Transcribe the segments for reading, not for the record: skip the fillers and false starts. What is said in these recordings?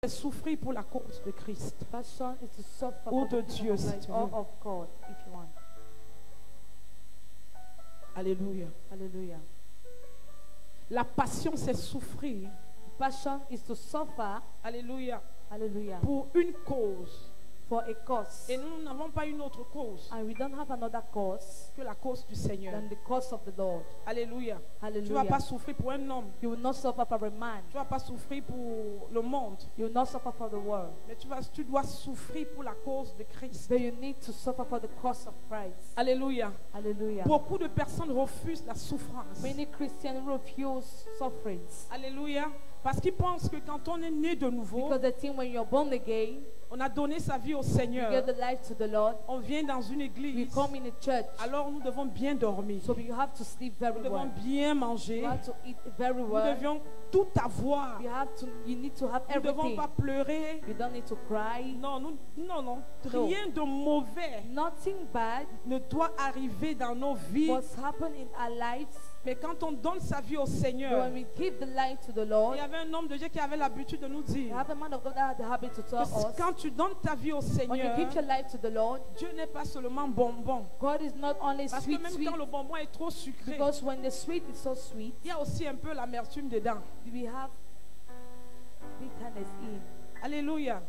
souffrir pour la cause de Christ. Passion is to suffer Ou for de the Dieu, kingdom si of life, tu or veux. of God, if you want. Alléluia. Hallelujah. La passion, c'est souffrir. Passion is to suffer, Alléluia. hallelujah, Pour une cause. for a cause. Et nous n'avons pas une autre cause And we don't have another cause que la cause du Seigneur. than the cause of the Lord. Alléluia. Tu ne vas Hallelujah. pas souffrir pour un homme. You will not suffer for a man. Tu ne vas pas souffrir pour le monde. You will not suffer for the world. Mais tu dois souffrir pour la cause de Christ. But you need to suffer for the cause of Christ. Alléluia. Hallelujah. Beaucoup de personnes refusent la souffrance. Many Christians refuse sufferings Alléluia. Parce qu'ils pensent que quand on est né de nouveau, because they think when you're born again, on a donné sa vie au you Seigneur, give the life to the Lord. on vient dans une We église, come in a church, alors nous devons bien dormir. so you have to sleep very Nous devons well. bien manger. You have to eat very Nous well. devions tout avoir. You need to have Nous ne devons everything. pas pleurer. You don't need to cry. Non, non. No. Rien de mauvais Nothing bad ne doit arriver dans nos vies. must happen in our lives. Mais quand on donne sa vie au But Seigneur, when we give the life to the il Lord, y avait un homme de Dieu qui avait l'habitude de nous we dire have a man of God that had the habit to tell que us, quand tu donnes ta vie au when you Seigneur, give your life to the Lord, Dieu n'est pas seulement bonbon. God is not only Parce que sweet, même sweet, quand le bonbon est trop sucré, because when the sweet is so sweet, il y a aussi un peu l'amertume dedans. we have bitterness in. Alléluia.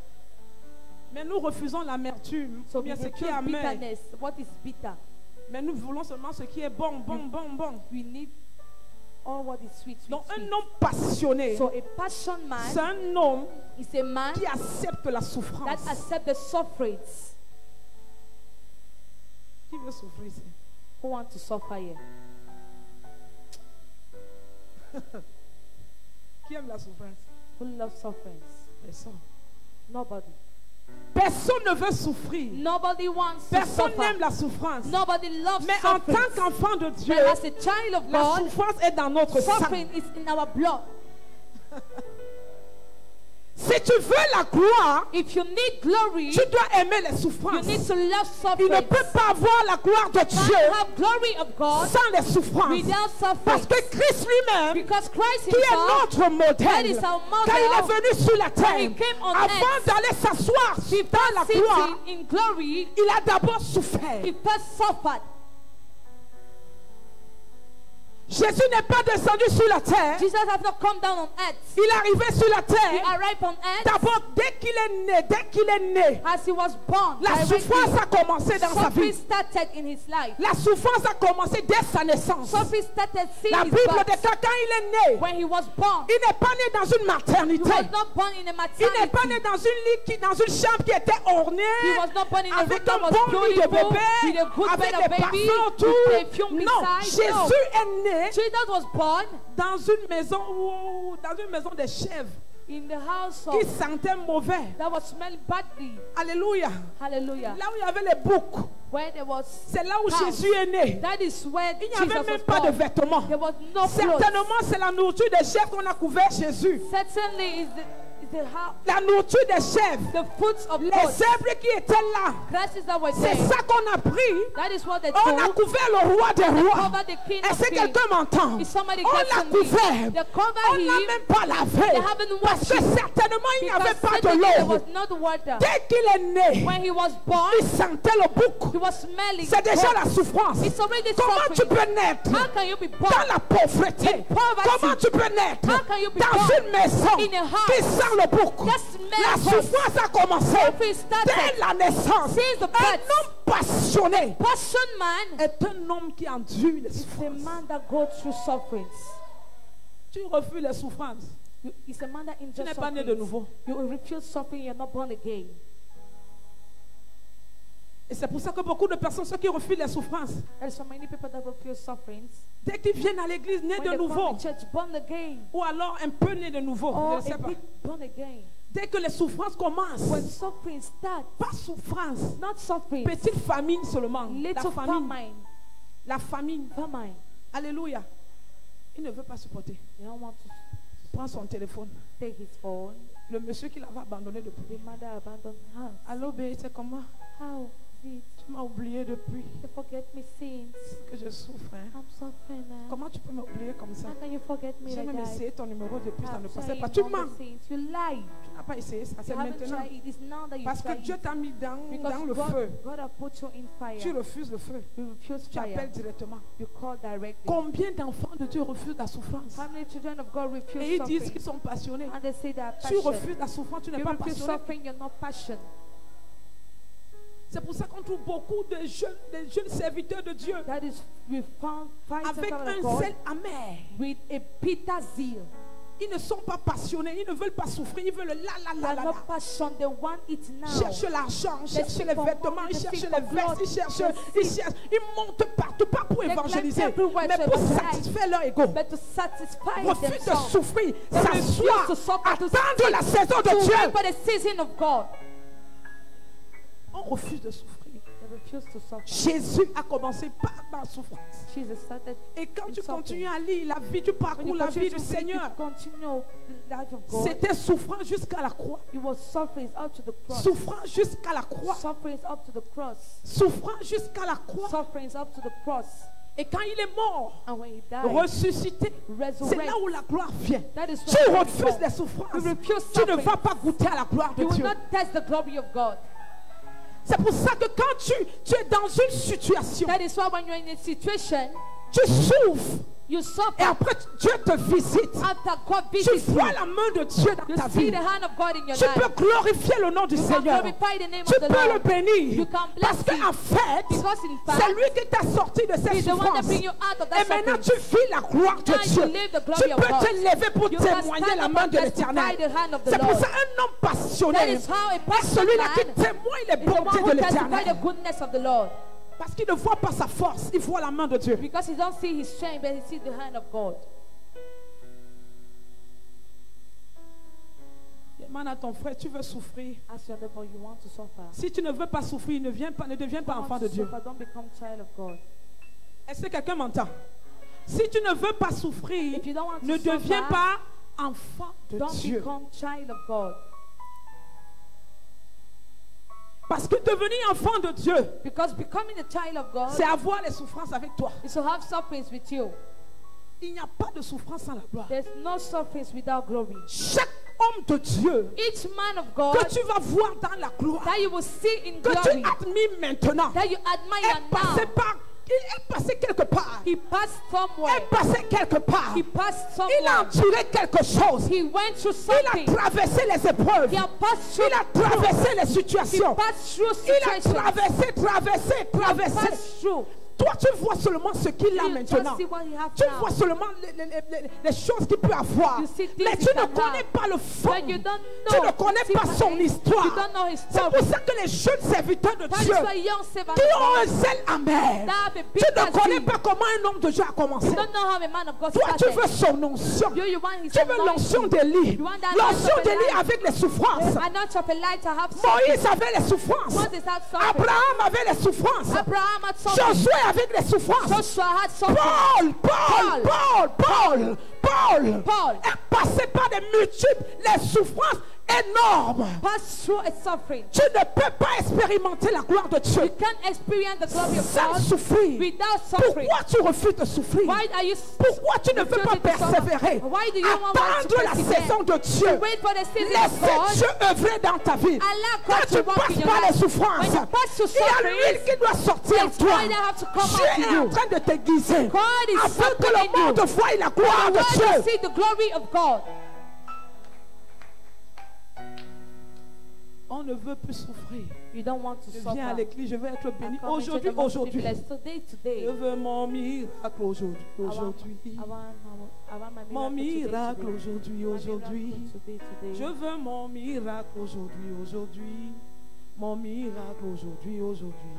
Mais nous refusons l'amertume, So ou we bien ce qui est refuse amer. bitterness. What is bitter? Mais nous voulons seulement ce qui est bon. We need all what is sweet, sweet, Donc un sweet. homme passionné, So a passion c'est man un homme is a man qui accepte la that souffrance. accepts the sufferings. Qui veut souffrir ici? Who want to suffer here? Qui aime la souffrance? Who loves sufferings? Personne. Nobody. Personne ne veut souffrir. Nobody wants to Personne suffer. n'aime la souffrance. Nobody loves Mais en suffering. tant qu'enfant de Dieu, But as a child of la God, souffrance est dans notre sang. suffering is in our blood. Si tu veux la gloire, If you need glory, tu dois aimer les you souffrances. need to love Il ne suffering. peut pas avoir la gloire de Can't Dieu have glory of God sans les souffrances. without Parce suffering. que Christ lui-même, Because Christ qui est himself, notre that modèle, is our quand il est model, venu sur la terre, he came on avant earth, d'aller s'asseoir dans la gloire, sitting in glory, il a d'abord souffert. he first suffered. Jésus n'est pas descendu sur la terre. Jesus has not come down on earth. Il est arrivé sur la He terre. arrived on earth D'abord, dès qu'il est né, as he was born. la Directly, souffrance a commencé dans sa suffering vie. started in his life. La souffrance a commencé dès sa naissance. Suffering started since La his Bible birth. déclare quand il est né, When he was born, il n'est pas né dans une he maternité. was not born in a Il n'est pas né maternity. dans une lit dans une chambre qui était ornée He was not born in a room avec un that was bon lit de beautiful, bébé, with a good avec bed des of baby, parfums with autour. perfume Non, beside. No. Jésus est né Jesus was born dans une maison des chèvres in the house qui of sentaient mauvais. that was smelling badly. Alléluia. Hallelujah. Là où il y avait les boucs, Where there was c'est là où cows. Jésus est né. That is where Il n'y Jesus avait même was pas de born. vêtements. There was no clothes. Certainement, c'est la nourriture des chèvres qu'on a couvert Jésus. Certainly is the house, La nourriture des chèvres. the foods of Les God. zèbres qui étaient là. Grasses that were C'est there. ça qu'on a pris. That is what they On a took. couvert le roi des rois. Cover the king Est-ce of que kings. quelqu'un m'entend? If somebody On gets l'a to me, couvert. they cover On n'a him. même pas lavé. They haven't Parce washed que him. certainement il n'y avait Because pas de certainly there l'eau. was not water. Dès qu'il est né, When he was born, il sentait le bouc. he was smelling. C'est déjà God. la souffrance. It's already Comment tu suffering. peux naître How can you be born dans la pauvreté? in poverty? Comment tu peux naître How can you be dans born une maison in a house qui sent le bouc? that smells La God? souffrance a commencé Suffering started dès la naissance. since the Un birth. homme passionné Passion man est un homme qui endure les is the souffrances. man that goes through sufferings. Tu refuses les souffrances. It's a man that Tu endures n'es pas né de sufferings. nouveau. You will refuse suffering, you're not born again. Et c'est pour ça que beaucoup de personnes, ceux qui refusent les souffrances, There's so many people that refuse sufferings. dès qu'ils viennent à l'église, nés When de they come nouveau, to church, born again. ou alors un peu nés de nouveau, je Or ne sais a pas. bit born again. Dès que les souffrances commencent, When suffering starts, pas souffrance, not suffering, petite famine seulement. little famine. La famine. Famine. Alléluia. Il ne veut pas supporter. They don't want to Prends son téléphone. take his phone. Le monsieur qui l'avait abandonné depuis. The mother abandoned her. Allô, bé, c'est comment? How? feet. Tu m'as oublié depuis You forget me since. que je souffre. Hein. I'm suffering now. Comment tu peux m'oublier comme ça? How can you forget me J'ai like même that? essayé ton numéro depuis, ça ne I've passait tried pas. Tu all mens. the things. You lied. Tu n'as pas essayé ça, c'est You haven't maintenant. tried it. It's now that you Parce que try Dieu it. t'a mis dans Because le feu. God has put you in fire. Tu refuses le feu. You refuse Tu appelles fire. directement. You call directly. Combien d'enfants de Dieu refusent la souffrance? How many children of God refuse Et ils disent suffering? qu'ils sont passionnés. And they say they are Tu passionate. refuses la souffrance, tu n'es You pas refuse passionné. suffering, you're not passionate. C'est pour ça qu'on trouve beaucoup de jeunes serviteurs de Dieu That is, we found five avec servants of un God zèle amer. with a bitter zeal. Ils ne sont pas passionnés, ils ne veulent pas souffrir, ils veulent They la are not passion, they want it now. cherchent l'argent, cherchent seek les for vêtements, money, ils they cherchent seek les for vestes, ils montent partout, pas pour They évangéliser, climb everywhere mais to pour evangelize. satisfaire leur ego. But to satisfy Refuse de themselves. souffrir, They s'asseoir, refuse to suffer, to attendre la saison de to Dieu. wait for the season of God. On refuse de souffrir. They refuse to suffer. Jésus a commencé par la souffrance. Jesus started. Et quand in tu suffering. continues à lire la vie, tu When parcours you la continue vie to du read, Seigneur. you continue the life of God. C'était souffrant jusqu'à la croix. He was suffering up to the cross. Souffrant jusqu'à la croix. Suffering up to the cross. Souffrant jusqu'à la croix. Suffering up to the cross. Et quand il est mort, And when he died, ressuscité, c'est resurrected. là où la gloire vient. That is Tu when refuses les souffrances. You refuse Tu ne suffering. vas pas goûter à la gloire de You will Dieu. not test the glory of God. C'est pour ça que quand tu es dans une situation, That is why when you're in a situation, tu souffres. you Et suffer. après, Dieu te visite. After God Tu visits vois you, la main de Dieu dans you ta see vie. the hand of God in your Tu life. peux glorifier le nom du You can Seigneur. glorify the name Tu of the peux le Lord. bénir. You can bless Parce qu'en him. fait, Because in c'est fact, lui qui t'a sorti de cette he's the one that souffrance. bring you out of Et that maintenant, suffering. tu vis la gloire de Now Dieu. you live the glory Tu of peux God. te lever pour You can témoigner stand la up main and de testify l'Éternel. the hand of the C'est pour Lord. ça un homme That passionné is how a est passionate celui-là qui man témoigne les is the one bontés who de testify the l'Éternel. goodness of the Lord. Parce qu'il ne voit pas sa force, il voit la main de Dieu. Because he don't see his strength, but he sees the hand of God. Demande à ton frère, tu veux souffrir. Ask your neighbor, you want to suffer. Si tu ne veux pas souffrir, ne deviens pas enfant de Dieu. Don't become child of God. Est-ce que quelqu'un m'entend? Si tu ne veux pas souffrir, If you don't want to ne deviens suffer, pas enfant de don't Dieu. become child of God. Parce que devenir enfant de Dieu, Because becoming a child of God c'est avoir les souffrances avec toi. is to have sufferings with you. Il n'y a pas de souffrance sans la gloire. There's no sufferings without glory. Chaque homme de Dieu Each man of God que tu vas voir dans la gloire, that you will see in que glory, tu admires maintenant, that you admire est passé now, par, il est passé quelque part. he passed Est somewhere. passé quelque part. He passed Il a somewhere. enduré quelque chose. He went through Il a something. traversé les épreuves. He has passed through. Il a traversé les He situations. passed through Il a situations. traversé. Passed through. Toi, tu vois seulement ce qu'il a You maintenant. just see what he has Tu now. vois seulement les choses qu'il peut avoir. You see things Mais he tu ne can connais have. pas le fond. But you don't Tu know. ne connais pas son You histoire. don't know his C'est story. pour ça que les jeunes serviteurs de That is Dieu why young servants qui of ont un God zèle amer, that have a tu bitter ne connais zeal. pas comment un homme de Dieu a commencé. You don't know how a man of God Toi, tu started. veux son onction. You want his Tu veux l'onction anointing. d'Élie. You want that L'onction anointing of d'Élie Elijah. avec les souffrances. Anointing of Elijah have Moïse avait les souffrances. Moses had suffering. Abraham avait les souffrances. Abraham had suffering. Josué avec les souffrances. Joshua had suffering. Paul. est passé par des multiples les souffrances énormes. Passed through a suffering. Tu ne peux pas expérimenter la gloire de Dieu You can't experience the glory of sans God souffrir. without suffering. Pourquoi tu refuses de souffrir? Why are you Pourquoi tu ne veux pas refusing to suffer? persévérer? Why do you want to Attendre la persevere? saison de Dieu. Wait for the season of Laissez God. Dieu œuvrer dans ta vie. Allow God Quand to tu work in passes your par les life. souffrances, When you pass through il y a suffering, l'huile qui doit sortir en there's toi. oil that have to come Dieu out est of en you. train de t'aiguiser God is afin que softening le monde you. voie la gloire de God Dieu. will see the glory of God. On ne veut plus souffrir. You don't want to Je suffer. viens à l'église, je veux être béni. I come into Aujourd'hui, the mosque to be aujourd'hui. blessed. Today. Je veux mon miracle aujourd'hui. I want Aujourd'hui. my Mon miracle today. aujourd'hui, My aujourd'hui. miracle today. Je veux mon miracle aujourd'hui, aujourd'hui. Mon miracle aujourd'hui, aujourd'hui.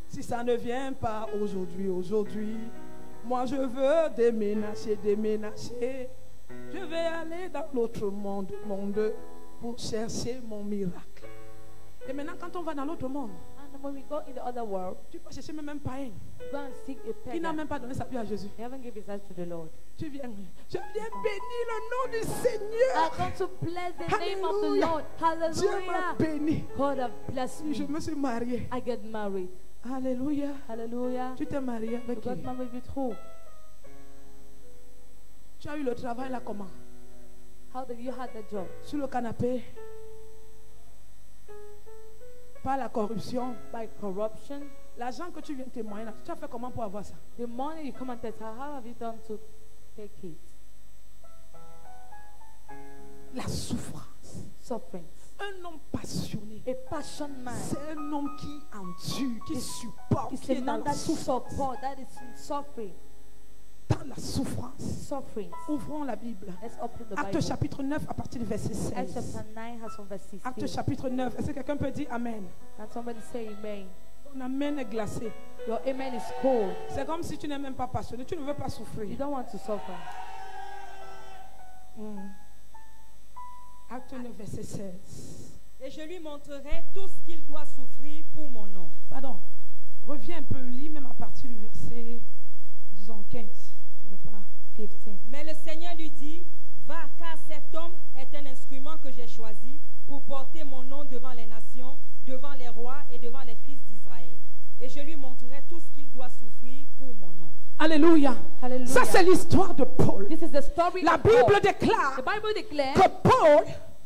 Si ça ne vient pas aujourd'hui, aujourd'hui, moi je veux déménager. Je vais aller dans l'autre monde pour chercher mon miracle. Et maintenant, quand on va dans l'autre monde, And And when we go in the other world, tu peux chercher même un païen go and seek a qui n'a pagan. même pas donné sa vie à Jésus. They haven't given his life to the Lord. Je viens bénir le nom du I Seigneur. come to bless the name of the Lord. Dieu m'a Hallelujah. béni. God have blessed Je me. me suis mariée. I get married. Alléluia. Hallelujah. Tu t'es mariée You avec qui? got married with who? Tu as eu le travail là comment? How did you had the job? Sur le canapé. Par la corruption. By corruption. L'argent que tu viens témoigner là, tu as fait comment pour avoir ça? The money you come and tell her, how have you done to take it? La souffrance. Suffering. Un homme passionné. A passion man. C'est un homme qui endure, qui supporte, It's qui a est dans man la that souffrance. support, that is in suffering. Dans la souffrance. Suffering. Ouvrons la Bible. Let's open the Acte Bible. chapitre 9 à partir du verset Acts 16. chapter 9 has from verse Acte 16. chapitre 9. Est-ce que quelqu'un peut dire Amen? And somebody say amen. Ton amen est glacé. Your amen is cold. C'est comme si tu n'es même pas passionné. Tu ne veux pas You souffrir. don't want to suffer. Acte 9, verset 16. Et je lui montrerai tout ce qu'il doit souffrir pour mon nom. Pardon. Reviens un peu. Lis même à partir du verset, disons 15. Je ne veux pas. 15. Mais le Seigneur lui dit, va, car cet homme est un instrument que j'ai choisi pour porter mon nom devant les nations, devant les rois et devant les fils d'Israël. Et je lui montrerai tout ce qu'il doit souffrir pour mon nom. Alléluia. Hallelujah. Ça, c'est l'histoire de Paul. This is the story La of Paul. Bible déclare The Bible declares que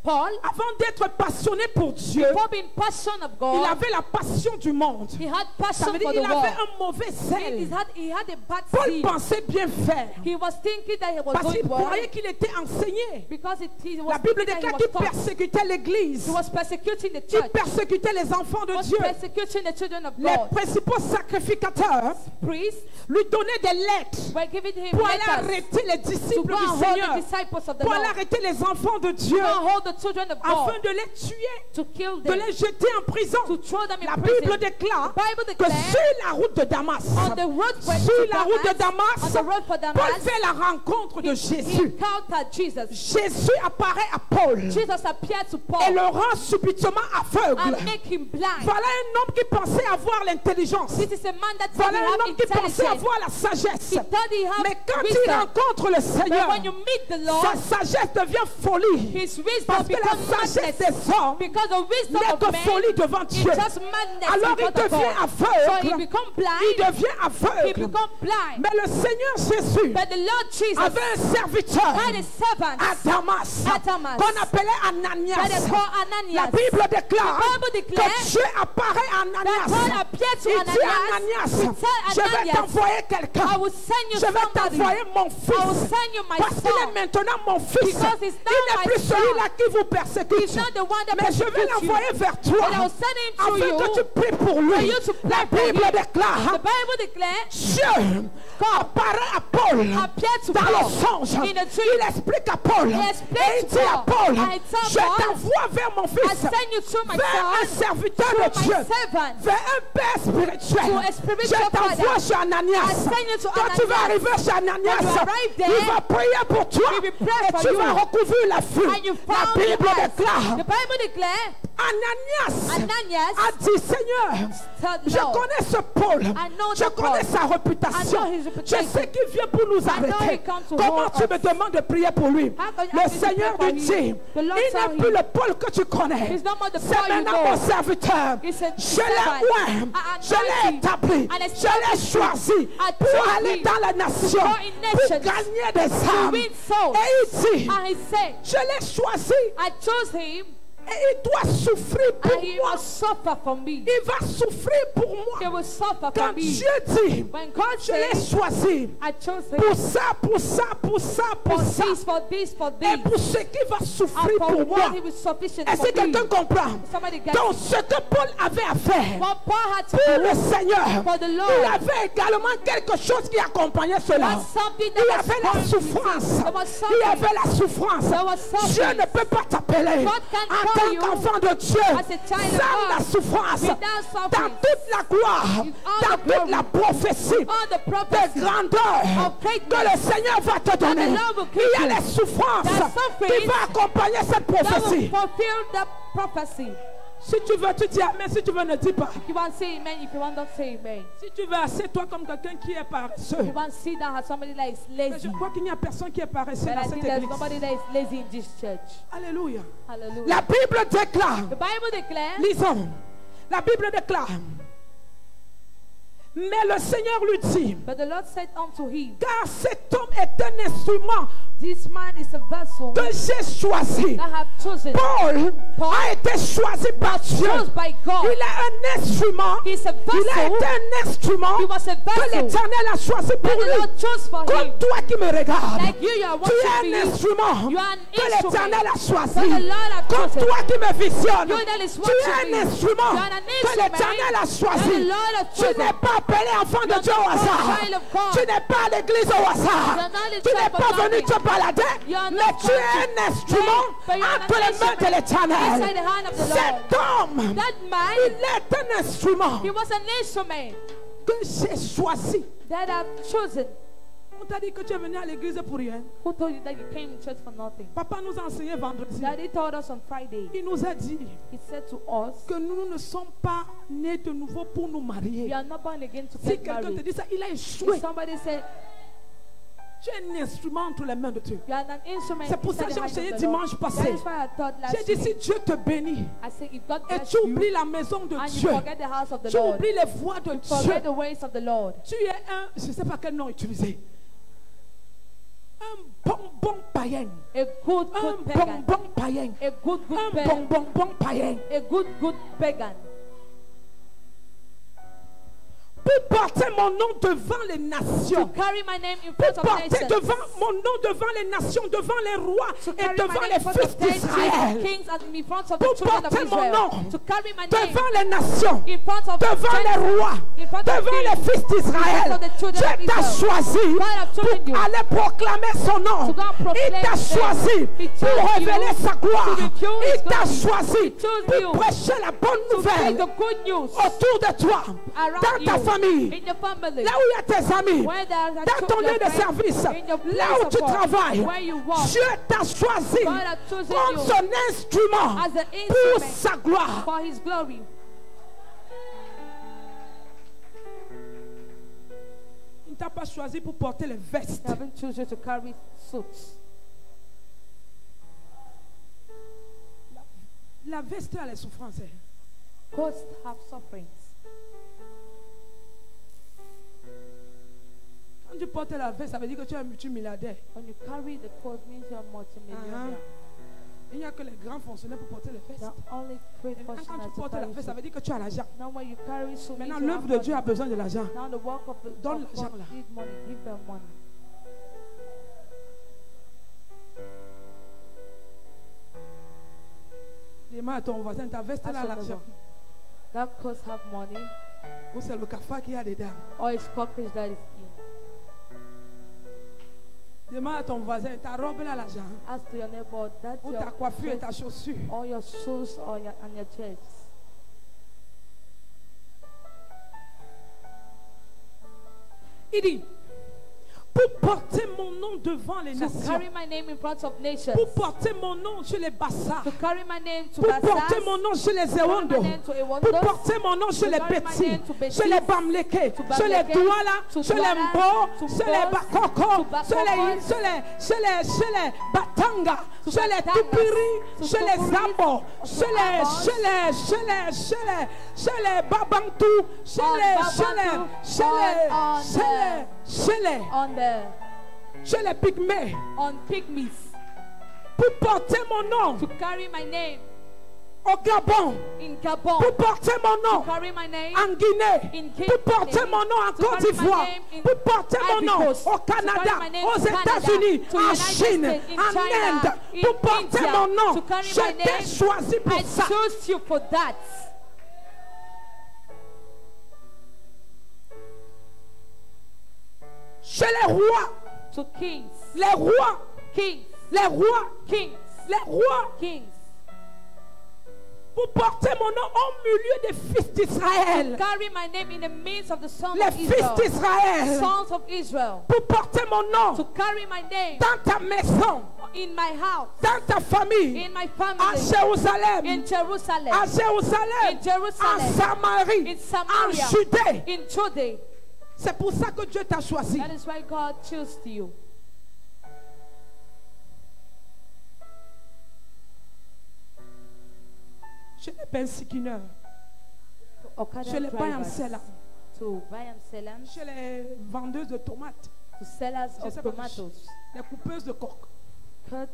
Paul, avant d'être passionné pour Dieu, before being passion of il God, avait la passion du monde. he had Ça passion veut dire for qu'il the avait world. un mauvais zèle. He had a bad Paul zeal. pensait bien faire. He was thinking that he was Parce qu'il doing well croyait qu'il était enseigné. because he was La Bible thinking that he déclare was qu'il taught. persécutait l'Église. He was persecuting the Qu'il church. persécutait les enfants de He was Dieu. persecuting the children of Les God. principaux sacrificateurs Priests lui donnaient des lettres were giving him pour aller letters arrêter les to disciples go du and hold Seigneur, the disciples of the pour aller Lord, arrêter les enfants de to Dieu, go and hold the children of afin God, de les tuer, to kill de them, les jeter en prison. to throw them La in Bible prison. déclare The Bible que declares sur la route de Damas, on the road for sur la route de Damas, Damas, on the road for Paul Damas, fait la rencontre de he Jésus. encountered Jesus. Jésus apparaît à Paul Jesus appeared to et Paul le rend subitement aveugle. and make him blind. Voilà un homme qui pensait avoir l'intelligence. This is a man that said Voilà he un have homme qui pensait intelligence. avoir la sagesse. He thought he had Mais quand il wisdom. rencontre le Seigneur, But when you meet the Lord, sa sagesse devient folie. his wisdom Parce que la becomes sagesse madness. des hommes Because the wisdom n'est of que men folie devant is Dieu. just madness Alors il before the devient God. So he aveugle. become Il blind. devient He aveugle. become blind. Mais le Seigneur Jésus But the Lord Jesus avait un serviteur had a servant à Damas at Damas qu'on appelait that is Ananias. called La Ananias. Bible déclare The Bible que declares Dieu apparaît à that God Ananias. appeared to Il dit à Ananias. Ananias, He told je vais Ananias, t'envoyer I quelqu'un. will send you Je vais somebody. t'envoyer mon I will fils. send you my Parce qu'il est son. maintenant mon fils. Because he's now Il n'est my plus son. celui-là qui vous He's persécute. not the one that Mais je vais persecutes you. l'envoyer vers toi. But I will send him to Afin you. que tu pries pour For lui. you to pray La for Bible him. déclare The Bible declares Dieu apparaît à Paul appeared to dans Paul le songe. in a dream. Il explique à Paul. He explains Et il to dit à Paul, Paul, I tell je Paul, t'envoie vers mon I fils, send you to my vers un son, serviteur to de my Dieu, servant, vers un père spirituel. to a spiritual Je t'envoie father. chez Ananias. I send you to Quand tu vas Ananias. arriver chez Ananias, When you arrive there, il va prier pour toi he will pray et for tu you. vas recouvrir la And fuite. you La found Bible your eyes. déclare, The Bible declares Ananias Ananias a dit, Seigneur, told the je Lord, connais ce Paul, I know je that connais Paul. sa réputation, I know his je reputation. sais qu'il vient pour nous I know he arrêter. comes to Comment hold tu us. me demandes de prier pour lui? How can you Le ask me to Seigneur pray lui for dit, him? The Lord il saw n'est plus him. le Paul que tu connais. He's not more the C'est Paul you maintenant know. mon serviteur. He's a Je l'ai servant. oint, je l'ai établi, And je l'ai choisi I pour chose aller him dans la nation, go in pour nations, gagner des to âmes. win souls. Et il dit, And he said, je l'ai choisi I chose him et il doit souffrir pour and he moi. must suffer for me. Il va souffrir pour He moi. will suffer Quand for me. Dieu dit, When God je l'ai says, choisi I chose him pour ça, pour ça, pour ça, pour for ça, this, for this, for et this, pour ce qui va and souffrir for pour moi. what he was sufficient Est-ce for que quelqu'un me. comprend? Somebody get Donc, ce que Paul avait à faire what Paul had to pour le do Seigneur, for the il Lord avait également quelque chose qui accompagnait cela. was something Il y that was avait la going to souffrance. There was Il y something. avait la souffrance. There was Dieu suffering. ne peut pas t'appeler God can't en call tant you qu'enfant de Dieu as a child of sans la God souffrance. without Dans suffering. toute la gloire, In all dans the toute glory, la prophétie all the de prophecy grandeur of greatness que le Seigneur va te donner. the Lord will Il y a give les souffrances There are qui sufferings vont accompagner cette that will prophétie. fulfill the prophecy. Si tu veux, tu dis amen. Si tu veux, ne dis pas. If you want to say amen, if you want not say amen. Si tu veux, assieds-toi comme quelqu'un qui est If paresseux. you want to sit down as somebody that is Mais je lazy. crois qu'il n'y a personne qui est paresseux But dans I cette think there's église. nobody that is lazy in this church. Alléluia. Hallelujah. La Bible déclare. The Bible declares, Lisons. La Bible déclare. Mais le Seigneur lui dit, but the Lord said unto him, car cet homme est un instrument this man is a vessel que j'ai choisi. that I have chosen. Paul a été choisi par Dieu. Chose by God. Il est un instrument. He's a Il a vessel. été un instrument He was a que vessel l'Éternel a choisi pour that the lui. Lord chose for him. Comme toi qui me regardes, Like you are tu es watching un me. instrument You are an que l'Éternel a instrument choisi. that the Lord has Comme chosen. toi qui me visionnes, You that is tu es watching un me. instrument You are an que instrument l'Éternel a that choisi. the Lord has Tu chosen. n'es pas appelé enfant de You are Dieu au not a hasard. child of God. Tu n'es pas à l'église au hasard. You are not a Tu n'es child of pas venu nothing. te balader, You are mais not tu es un country. instrument But you are entre an les mains de instrument l'Éternel. inside the hand of the Lord. Cet homme, That man, il est un instrument he was an instrument que j'ai choisi. that I've chosen. On t'a dit que tu es venu à l'église pour rien. Who told you that you came to church for nothing? Papa nous a enseigné vendredi. Daddy told us on Friday. Il nous a dit He said to us, que nous ne sommes pas nés de nouveau pour nous marier. we are not born again to Si get quelqu'un te married. dit ça, il a échoué. If somebody said, Tu es un instrument entre les mains de Dieu. you are an instrument C'est pour ça inside que the j'ai hand enseigné of the Lord. dimanche passé. That is why I thought J'ai last dit si week, Dieu te bénit I said, if God et bless tu you oublies la maison de and Dieu, you forget the house of the tu Lord, oublies les voies de Dieu, forget the ways of the Lord, tu es un, je ne sais pas quel nom utiliser, un bonbon païen, a good un pagan, bonbon païen, a good un pagan, bonbon païen. a good pagan. Pour porter mon nom devant les To nations. carry my name in Pour front of porter nations. devant mon nom devant les nations, devant les rois To et carry devant my les name in front fils of 10 d'Israël. kings and in front of the Pour children of porter mon Israel. nom To carry my name devant les nations, in front of devant les Gentiles, rois, in front of devant les kings, fils d'Israël. in front of the children of Dieu t'a Israel. choisi God has chosen you pour aller proclamer son nom. to go and proclaim Il t'a his name. choisi He pour chose révéler you sa gloire. to reveal his Il t'a glory. choisi chose pour you prêcher la bonne to bring nouvelle the good news autour de toi, around dans ta you, famille, in your family, là où il y a tes amis, where there are dans ton lieu de service, in your place là où tu of work, travailles. where you work. Dieu t'a choisi God has chosen comme you son instrument as an pour instrument sa gloire. for his glory. Il ne t'a pas choisi pour porter les vestes. He haven't chosen to carry suits. La veste a les souffrances. Ghosts have sufferings. Quand tu portes la veste, ça veut dire que tu es un multimilliardaire. When you carry the coat, means you're multimillionaire. Il n'y a que les grands fonctionnaires pour porter les vestes. Not only great Et quand functionaries tu to portes la carry veste, ça suits. veut dire que tu as l'argent. Now when you carry suits, Maintenant, means you l'œuvre have de Dieu a money. besoin de l'argent. Now the work of the Donne of l'argent God là. need money. Give them money. Dis à ton voisin, ta veste là, Ask your l'argent. neighbor, that clothes have money, Ou c'est le cafard qui a dedans. or it's cockroach that is in. Demande à ton voisin, ta robe là, l'argent. Ask to your neighbor, that's Ou your ta coiffure et ta dress, chaussure. or your shoes, or your and your chest. Il dit, pour porter mon nom devant les To nations. carry my name in front of nations. Pour porter mon nom chez les bassards. To carry my name to Pour porter Bassas. mon nom chez les To carry my Ewondo. name to Pour Ewandos. porter mon nom chez To les carry my petits, name to Betis, chez les Bamleke, to chez les Bamleke, Douala, to chez les Douala, Mbo, to chez les Mbos, Bakoko, to Bakokos, chez les Batanga, to chez les Batangas, Tupiri, to chez les Tupuris, Zambo, to chez Ambos, les Babantou, chez on les Pygmées, on pygmies. pour porter mon nom To carry my name au Gabon, in Gabon. pour porter mon To nom carry my name en Guinée, in pour porter Guinea, mon nom en to Côte carry my d'Ivoire, name in pour porter mon Ivory nom Coast, au to Canada, carry my name aux to Canada, États-Unis, to en United Chine, States, in en China, Inde, in pour porter India, mon nom. to carry Je my t'ai name. choisi pour I ça. chose you for that. Chez les rois, To kings, les rois, kings, les rois, kings, les rois, kings. pour porter mon nom au milieu des fils d'Israël. Carry my name in the midst of the sons Les of fils Israel. d'Israël. Sons of Israel. Pour porter mon nom To carry my name dans ta maison, in my house, dans ta famille, in my à family, Jérusalem, in Jerusalem, à Jérusalem, in Jerusalem, en Samarie, in en Samaria, Judée. in Judea. C'est pour ça que Dieu t'a choisi. That is why God chose you. Je n'ai pas un sikineur. Okada Je l'ai pas en drivers Selam. to buy and sell them, Chez les vendeuses de tomates, to sellers Je of sais pas, tomatoes, les coupeuses de coques. cuts,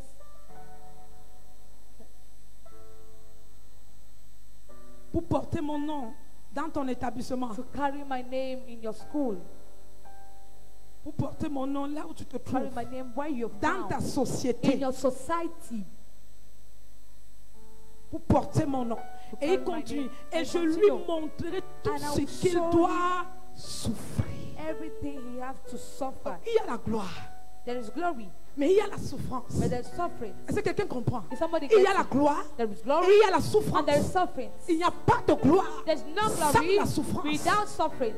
Pour porter mon nom dans ton établissement. to carry my name in your school, Pour porter mon nom là où tu te carry trouves. my name where you're Dans ta found, in société. your society. Pour porter mon nom. Et carry il my continue. name. Et And je lui continue. montrerai tout And I ce will qu'il show doit souffrir. Everything he has to suffer. Il y a la gloire. There is glory, Mais il y a la souffrance. but there is suffering. Est-ce que quelqu'un comprend? If somebody Il y gets a la it, gloire. there is Et glory il y a la and souffrance. there is suffering. Il n'y a pas de gloire There's no sans glory la souffrance. without suffering.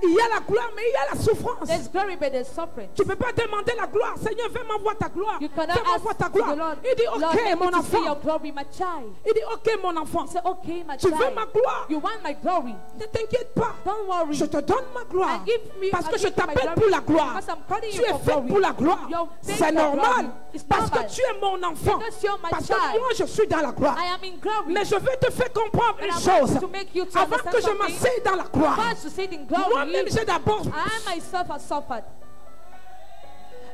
Il y a la gloire, mais il y a la souffrance. There's glory, but there's suffering. Tu ne peux pas demander la gloire. Seigneur, fais-moi voir ta gloire. You cannot Fais-moi ask voir ta to the gloire. Lord, Il dit, Lord, ok, let me mon to see your enfant. glory, my child. Il dit, ok, mon enfant. Say, okay, my Tu veux child. ma gloire? You want my glory? Ne t'inquiète pas. Don't worry. Je te donne ma gloire. And give me- Parce I que je give you my t'appelle glory pour la gloire. because I'm calling Tu you es for fait glory. pour la gloire. You're made C'est for normal. glory. It's Parce que normal. tu es mon enfant. Because you're my Parce que child. moi, je suis dans la gloire. I am in glory. Mais je veux te faire comprendre And une I chose. want to make you to Avant understand que je something. m'asseye dans la gloire, First to sit in glory, moi-même, j'ai d'abord. I myself have suffered.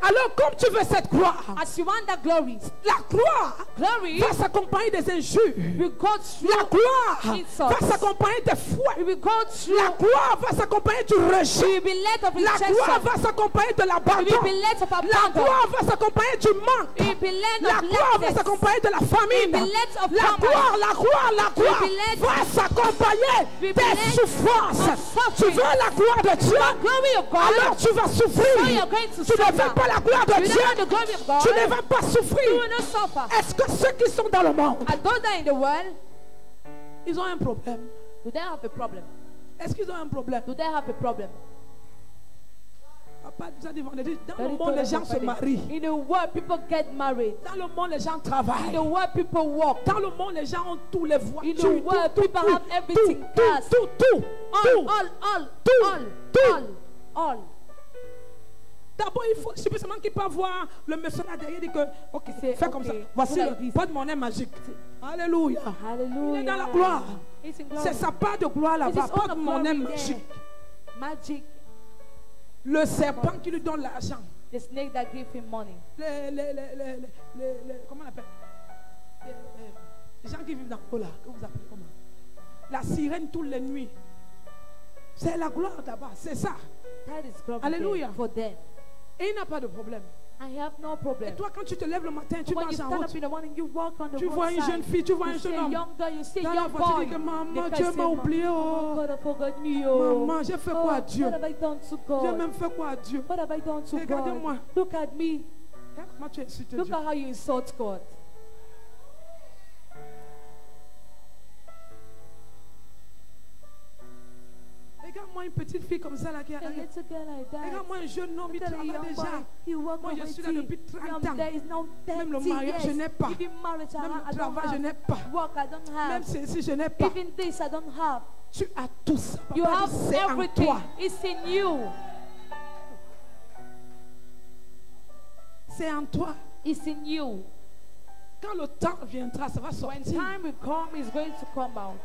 Alors, comme tu veux cette gloire, As you want that glory, la gloire glory va s'accompagner des injures. will go La through gloire insults. va s'accompagner des It fouets. will go through. La gloire va s'accompagner du You rejet. will be led of La rejection. gloire va s'accompagner de You l'abandon. will be led of La abandon. gloire va s'accompagner du You will manque. be led La of gloire va lackness. s'accompagner de la famine. You will be led of La famine. gloire, la gloire, la gloire will be led va s'accompagner will be des led souffrances. of Tu suffering. veux la gloire de Dieu? The glory of God. Alors tu vas So souffrir. you're going to Tu ne suffer. veux pas la gloire de You don't Dieu. want the glory of God. Tu ne vas pas You souffrir. will not suffer. Est-ce que ceux qui sont dans le monde, And those that are in the world, ils ont un problème? do they have a problem? Est-ce qu'ils ont un problème? Do they have a problem? Papa nous a dit vendredi, dans le Daddy monde, told les us gens on se Friday. marient. In the world, people get married. Dans le monde, les gens In travaillent. the world, people walk. Dans le monde, les gens ont tous les In voitures. the world, tout, people tout, have everything, tout, cars. tout, tout, tout. All. D'abord, il faut suffisamment qu'il peut voir le monsieur là derrière, dit que, ok, C'est fais comme ça. ok. Voici Voilà, le dis. porte-monnaie magique. Alléluia. Hallelujah. Il est dans la gloire. It's in glory. C'est sa part de gloire It là-bas. is all the Porte-monnaie glory magique. there. Magic. Le serpent qui lui donne l'argent. The snake that gave him money. Comment on appelle? Les gens qui vivent dans l'eau là, que vous appelez comment? La sirène toutes les nuits. C'est la gloire là-bas, c'est ça. That is glory Alléluia. there for them. Et il n'a pas de problème. I have no problem. Et toi, quand tu te lèves le matin, tu When you marches en stand up route. in the morning, you walk on the Tu vois une roadside. jeune fille, tu vois un You see jeune a homme. young girl, you see a Dans la young voiture, boy. dit que maman, They Dieu can m'a say, oublié. Oh, Oh. God, I forgot me. Oh. Maman, j'ai fait quoi à Dieu? What have I done to J'ai God? même fait quoi à Dieu? What have I done to Regardez-moi. God? Look at me. Regarde comment tu insultes Look Dieu. at how you insult God. Regarde-moi une petite fille comme ça là qui a. A little girl like that. Regarde-moi un jeune homme, il Look at a travaille young déjà. boy. He work Moi, je over suis là depuis 30 ans. There is no 30 Même le mariage, je n'ai pas. Even marriage, Même I le don't travail, je have. n'ai pas. Work, I don't have. Même ceci, je n'ai pas. Even this, I don't have. Tu as tout ça. You Papa have dit, c'est en everything. toi. It's in you. C'est en toi. It's in you. Quand le temps viendra, ça va When sortir. time will come, it's going to come out.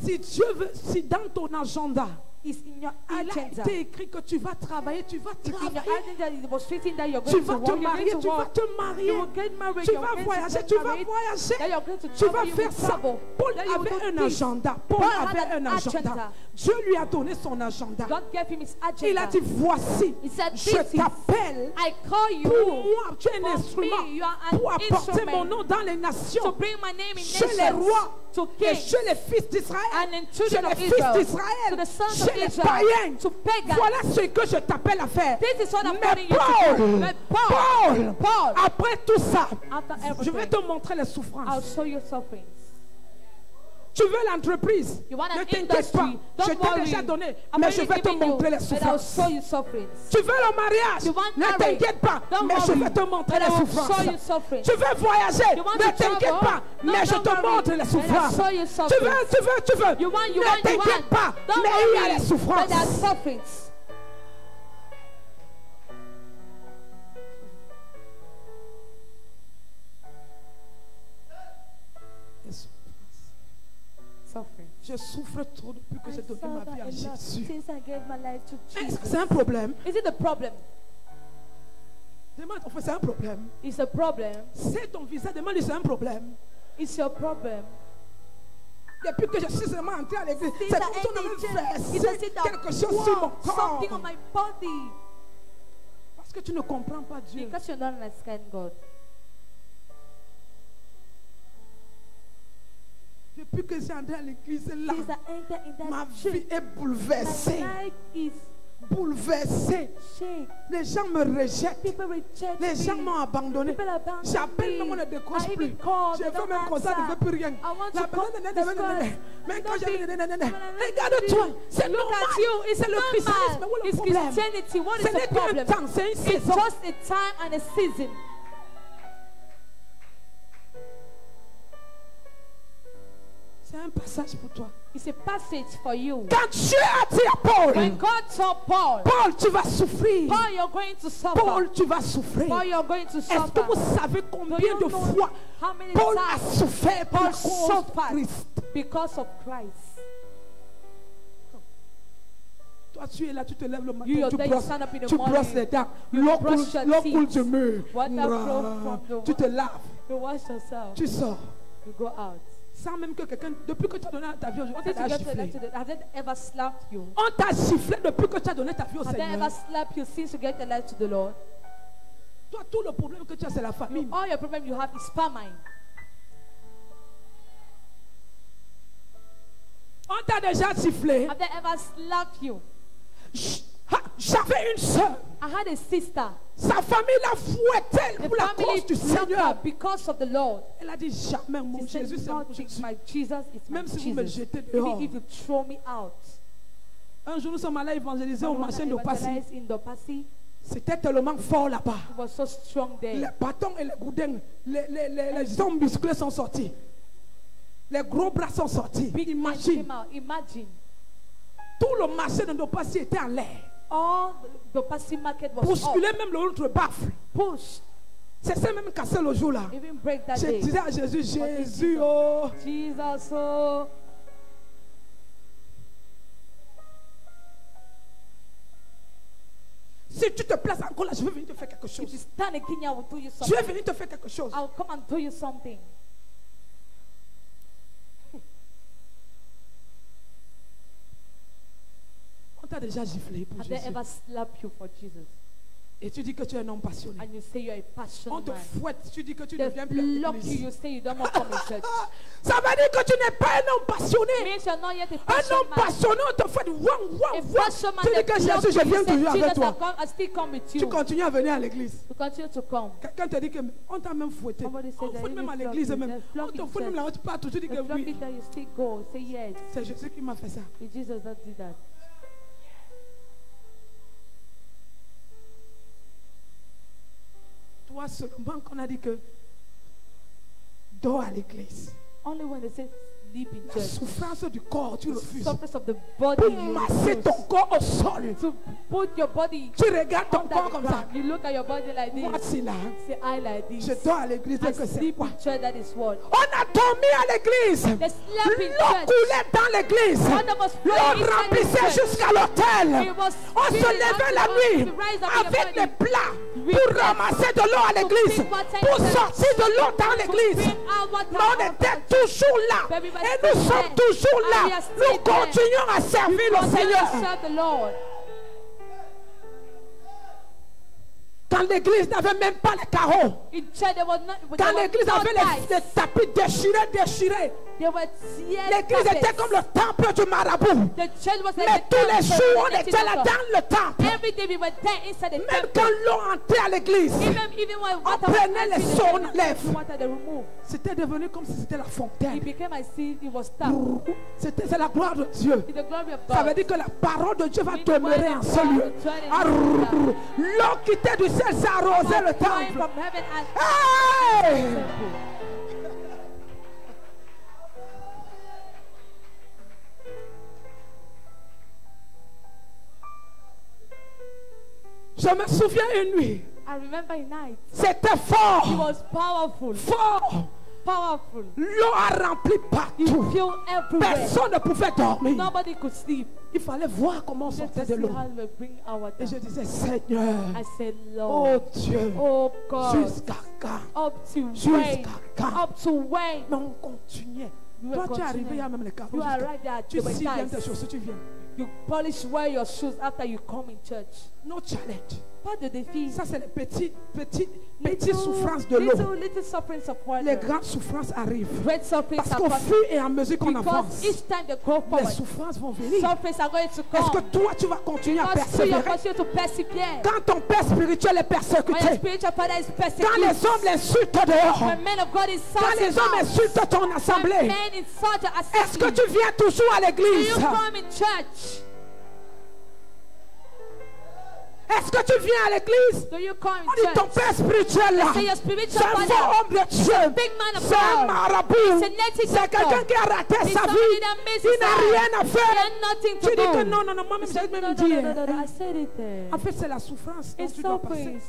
Si Dieu veut, si dans ton agenda, It's in your il a agenda. été écrit que tu vas travailler, tu vas It's in your travailler. agenda. It was written that you're Tu going to vas work. te You're marier, going tu to vas work. te You marier. will get married. Tu You're vas going to voyager, get tu vas married. voyager. Then you're going to Tu vas travel. You faire will ça. travel. Paul Then you will avait do un this. agenda. Paul Paul had avait an un agenda. agenda. Dieu lui a donné son agenda. God gave him his agenda. Il a dit, voici, He said, je this is, t'appelle I call you. pour moi. Tu es un For instrument me, you are an pour apporter instrument mon nom dans les to nations, bring my name in chez les nations, rois to et kings, chez les fils d'Israël, and in chez children les of fils Israel, to d'Israël, the sons chez of les Israel, païens. to pagans. Voilà ce que je t'appelle à faire. This is what I'm Mais calling you to do. But Paul, Paul, après tout ça, after je vais everything, te montrer les I'll souffrances. show you sufferings. Tu veux l'entreprise? You want Ne an t'inquiète pas. industry? Je Don't t'ai worry. déjà donné. I'm Mais je already vais te giving you, montrer les and I'll souffrances. show you sufferings. Tu veux le mariage? You want Ne marriage? t'inquiète pas. Don't Mais je worry. vais te montrer And I les will souffrances. show you sufferings. Tu veux voyager? You want Ne to t'inquiète travel? pas. No, Mais je don't te worry. montre les And I'll souffrances. show you Tu sufferings. veux. You want, Ne t'inquiète pas. Don't Mais il y a worry. les But souffrances. there are sufferings. Les souffrances. Suffering. Je souffre trop depuis que I j'ai donné saw ma that vie à a lot Jésus. since I gave my life to Est-ce Jesus. que c'est un problème? Is it a problem? Demande, c'est un problème. It's a problem. C'est ton visa, demande, c'est un problème. It's your problem. Depuis que je suis seulement entré à l'église, Since c'est I comme si on entered avait church, it's as versé if quelque that chose sur mon something corps. on my body. Parce que tu ne comprends pas Dieu. Because you don't understand God. Depuis que j'ai entré à l'église, là, Since I entered in ma that vie church, est my bouleversée. life is Bouleversée. shake. Les gens me rejettent. People reject Les gens me. m'ont abandonné. People abandon J'appelle, mais me. on ne décroche I plus. even call, J'ai they fait don't même comme ça, je ne answer. veux plus rien. I want La to personne come, dit, mais quand j'ai nothing. regarde-toi, c'est Look normal. at you. It's C'est le christianisme. normal. Où est le It's problème? Christianity. What Ce is the n'est qu'un problem? temps, c'est une It's saison. just a time and a season. C'est un passage pour toi. It's a passage for you. Quand Dieu a dit à Paul, When God told Paul, Paul, tu vas souffrir. Paul, you're going to suffer. Paul, tu vas souffrir. Paul, you're going to Est-ce que suffer. vous savez Do combien you de know fois how many Paul a times souffert pour Paul la cause de suffered Christ? because of Christ? Toi, tu es là, tu te lèves le matin, You, you're tu there, you brosses, stand up in the tu morning, brosses les dents, you l'eau brush your coule teeth. du mur. Water flow from the Tu te laves, You wash yourself. tu sors. You go out. Sans même que quelqu'un, depuis que tu as donné ta vie, on Since t'a you get to giflé. the has it ever slapped you? On t'a giflé depuis que tu as donné ta vie au Has they Seigneur. ever slapped you since you get the life to the Lord? Toi, tout le problème que tu as, c'est la famille. All your problem you have is famine. On t'a déjà giflé. Have they ever slapped you? J'avais une soeur. I had a sister. Sa famille l'a fouetté The pour la family cause du slapped her Seigneur. because of the Lord. Elle a dit jamais mon She said, Jésus, c'est mon "Not Jésus. my Jesus, it's my Même si vous me Jesus. jetez Even dehors. if you throw me out." Un jour, nous sommes allés évangéliser au When marché I de Passy. evangelized in Dopasi, C'était tellement fort là-bas. it was so strong there. Les bâtons et les goudins, les hommes musclés sont sortis. Les gros bras sont sortis. Big men Imagine, came out. Imagine. tout le marché de Dopasi était en l'air. All the Dopasi market was Bousculer up, même l'autre baffle. pushed, C'est ça même cassé le jour là. even break that Je day. disais à Jésus, What is Jésus, Jesus? oh. Jesus, oh, Si tu te places encore là, je vais venir te faire quelque if you chose. stand again, I will do you Je something. vais venir te faire quelque chose. I'll come and do you something. On t'a déjà giflé pour Have they Jésus. ever slapped you for Jesus? Et tu dis que tu es un homme passionné. And you say you're a On passionate te man. fouette, tu dis que tu ne They viens plus à block you, l'église. you say you don't want to come in church. Ça veut dire que tu n'es pas un homme passionné. Means you're not yet a Un passionate homme man. passionné, on te fait A wow. passionate man, Tu dis they que block Jésus, je you. viens You say, toujours avec Jesus, toi. I still come with Tu you. continues à venir à l'église. You continue to come. Quelqu'un te dit que on t'a même fouetté. Somebody said On that fout you même à need l'église flogging. même. There's On flogging te fout même church. là-haut partout. Tu dis que The flogging oui. that you still go. Say yes. C'est Jésus qui m'a fait ça. Did Jesus not do that? Toi seulement qu'on a dit que dors à l'église. Only when they say sleep in La church. souffrance du corps, tu The refuses. surface of the body Pour you masser refuse. ton corps au sol. To put your body Tu regardes ton under corps the comme ça. ground. You look at your body like Moi, this. c'est là. Say I like this. Je dors à l'église. I Que c'est sleep quoi? in church. That is what. On a dormi à l'église. They slept in L'eau church. coulait dans l'église. Water was flowing L'eau inside the remplissait church. jusqu'à l'autel. It was On se filling levait up la to nuit rise up in avec your des body. plats With pour them. ramasser de l'eau à l'église, bring water pour in the sortir de l'eau dans l'église. bring our water Mais on out. était toujours là. But we were Et nous still sommes there. toujours And we là. are still Nous there. continuons à servir le Continue to Seigneur. serve the Lord. Quand l'église n'avait même pas les carreaux. In church, there was not. Quand there was l'église no avait ties. les tapis déchirés. There were tears. L'église était comme le temple du marabout. The church was like Mais the tous les temple, jours, on the était là temple. dans le temple. Every day we were there inside the Même temple. quand l'eau entrait à l'église, Even when on water prenait was les entering seaux, on the temple, enlève. we wanted to remove. C'était devenu comme si c'était la It fontaine. became as if it was stopped. C'est la gloire de Dieu. It's the glory of Ça God. veut dire que la parole de Dieu va With demeurer the en word ce of lieu. God returning L'eau qui était du ciel s'est arrosé le Pouring temple. from heaven and Hey! temple. Je me souviens une nuit. I remember a night. C'était It fort. was powerful. Fort. Powerful. L'eau a rempli You partout. feel everywhere. Personne ne pouvait dormir. Nobody could sleep. Il fallait voir comment on Just sortait to de see l'eau. how we bring our Et je down. disais, Seigneur, I said, oh Lord, Dieu, oh God, jusqu'à quand? up to when? Jusqu'à quand? Up to when? Mais on continuait. You Toi, were tu es arrivé, il y a continuing. même les carreaux. You jusqu'à- arrived there, Tu there were scies bien tes ties. chaussures, tu viens. You polish wear your shoes after you come in church. No challenge. Pas de défi. Ça, c'est les petites Little- souffrances de l'eau. Little sufferings of water. Les grandes souffrances arrivent. Great sufferings Parce are qu'au coming. fur et à mesure qu'on Because avance, each time they go les forward, souffrances vont venir. sufferings are going to Est-ce que come. toi, tu vas continuer à Because you persévérer? continue to persevere. Quand ton père spirituel est When your persécuté, spiritual father is quand persecuted, les hommes l'insultent dehors, when men of God is quand les hommes insultent ton when assemblée, men insult your est-ce que assembly, tu viens toujours à do l'église? you come in church? Est-ce que tu viens à l'église? Do you come On in dit ton church? père spirituel là, Say your c'est spiritual un father, faux homme de Dieu, big man of c'est un God. marabout, He's a native c'est quelqu'un doctor. qui a raté He's sa somebody vie, that missed il his n'a life. rien à He faire. had nothing Tu to dis que do. non, non, non, moi-même He j'ai said, même no, dit. no, no, no, no, I said it there. En fait, c'est la souffrance dont It's tu dois passer. sufferings.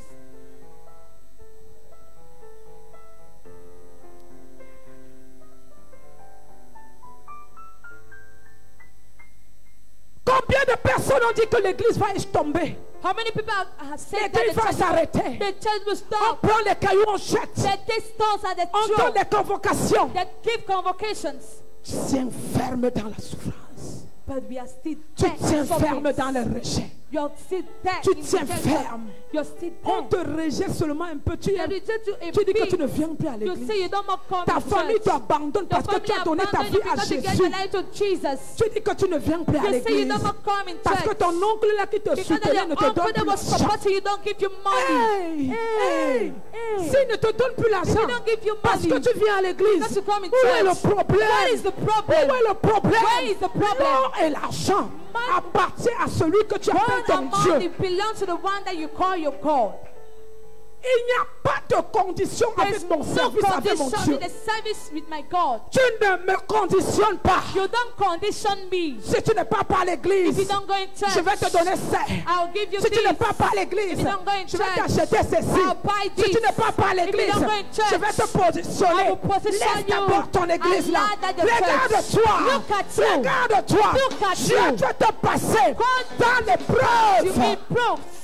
Combien de personnes ont dit que l'église va tomber? How many people have said that L'église va s'arrêter. the church will On stop? prend les cailloux, on jette. That they stones at the On donne throat. les convocations. That give convocations. Tu tiens ferme dans la souffrance. But we are still Tu dead. tiens in ferme sufferings. dans le rejet. You're still dead. Tu in tiens rejection. ferme. You're still On dead. te rejette seulement un peu. Tu They reject you a dis que tu bit. ne viens plus à You l'église. say you don't more come Ta to famille church. t'abandonne Your parce que tu family as donné ta abandoned vie you à because you gave Jésus. your life to Jesus. Tu dis que tu ne viens plus à You say you l'église. don't more come in Parce que church. ton oncle là qui te Because soutenait your ne te uncle donne that plus was l'argent. supporting you don't give you money. Hey, hey. Hey. S'il ne te donne plus l'argent, If he don't give you parce money, que tu viens à l'église, because you come in où est le church, problème? what is the Où problem? est le problème? Where is the problem? L'or et l'argent appartient à celui que tu appelles God ton and Dieu. money belongs to the one that you call your God. Il n'y a pas de condition There's avec mon no service avec mon condition Dieu. in the service with my God. Tu ne me conditionnes pas. You don't condition me. Si tu n'es pas à If l'église, you don't go in church, je vais te donner ça. I'll give you Si tu this. n'es pas à l'église, If you don't go in je vais church, t'acheter ceci. I'll buy Si tu this. n'es pas à If you l'église, don't go in church, je vais te positionner. I will position Laisse you d'abord ton église là. and lie at the Regarde-toi. Look at you. Regarde-toi. Look at Dieu you. doit te passer dans You l'épreuve. need proofs.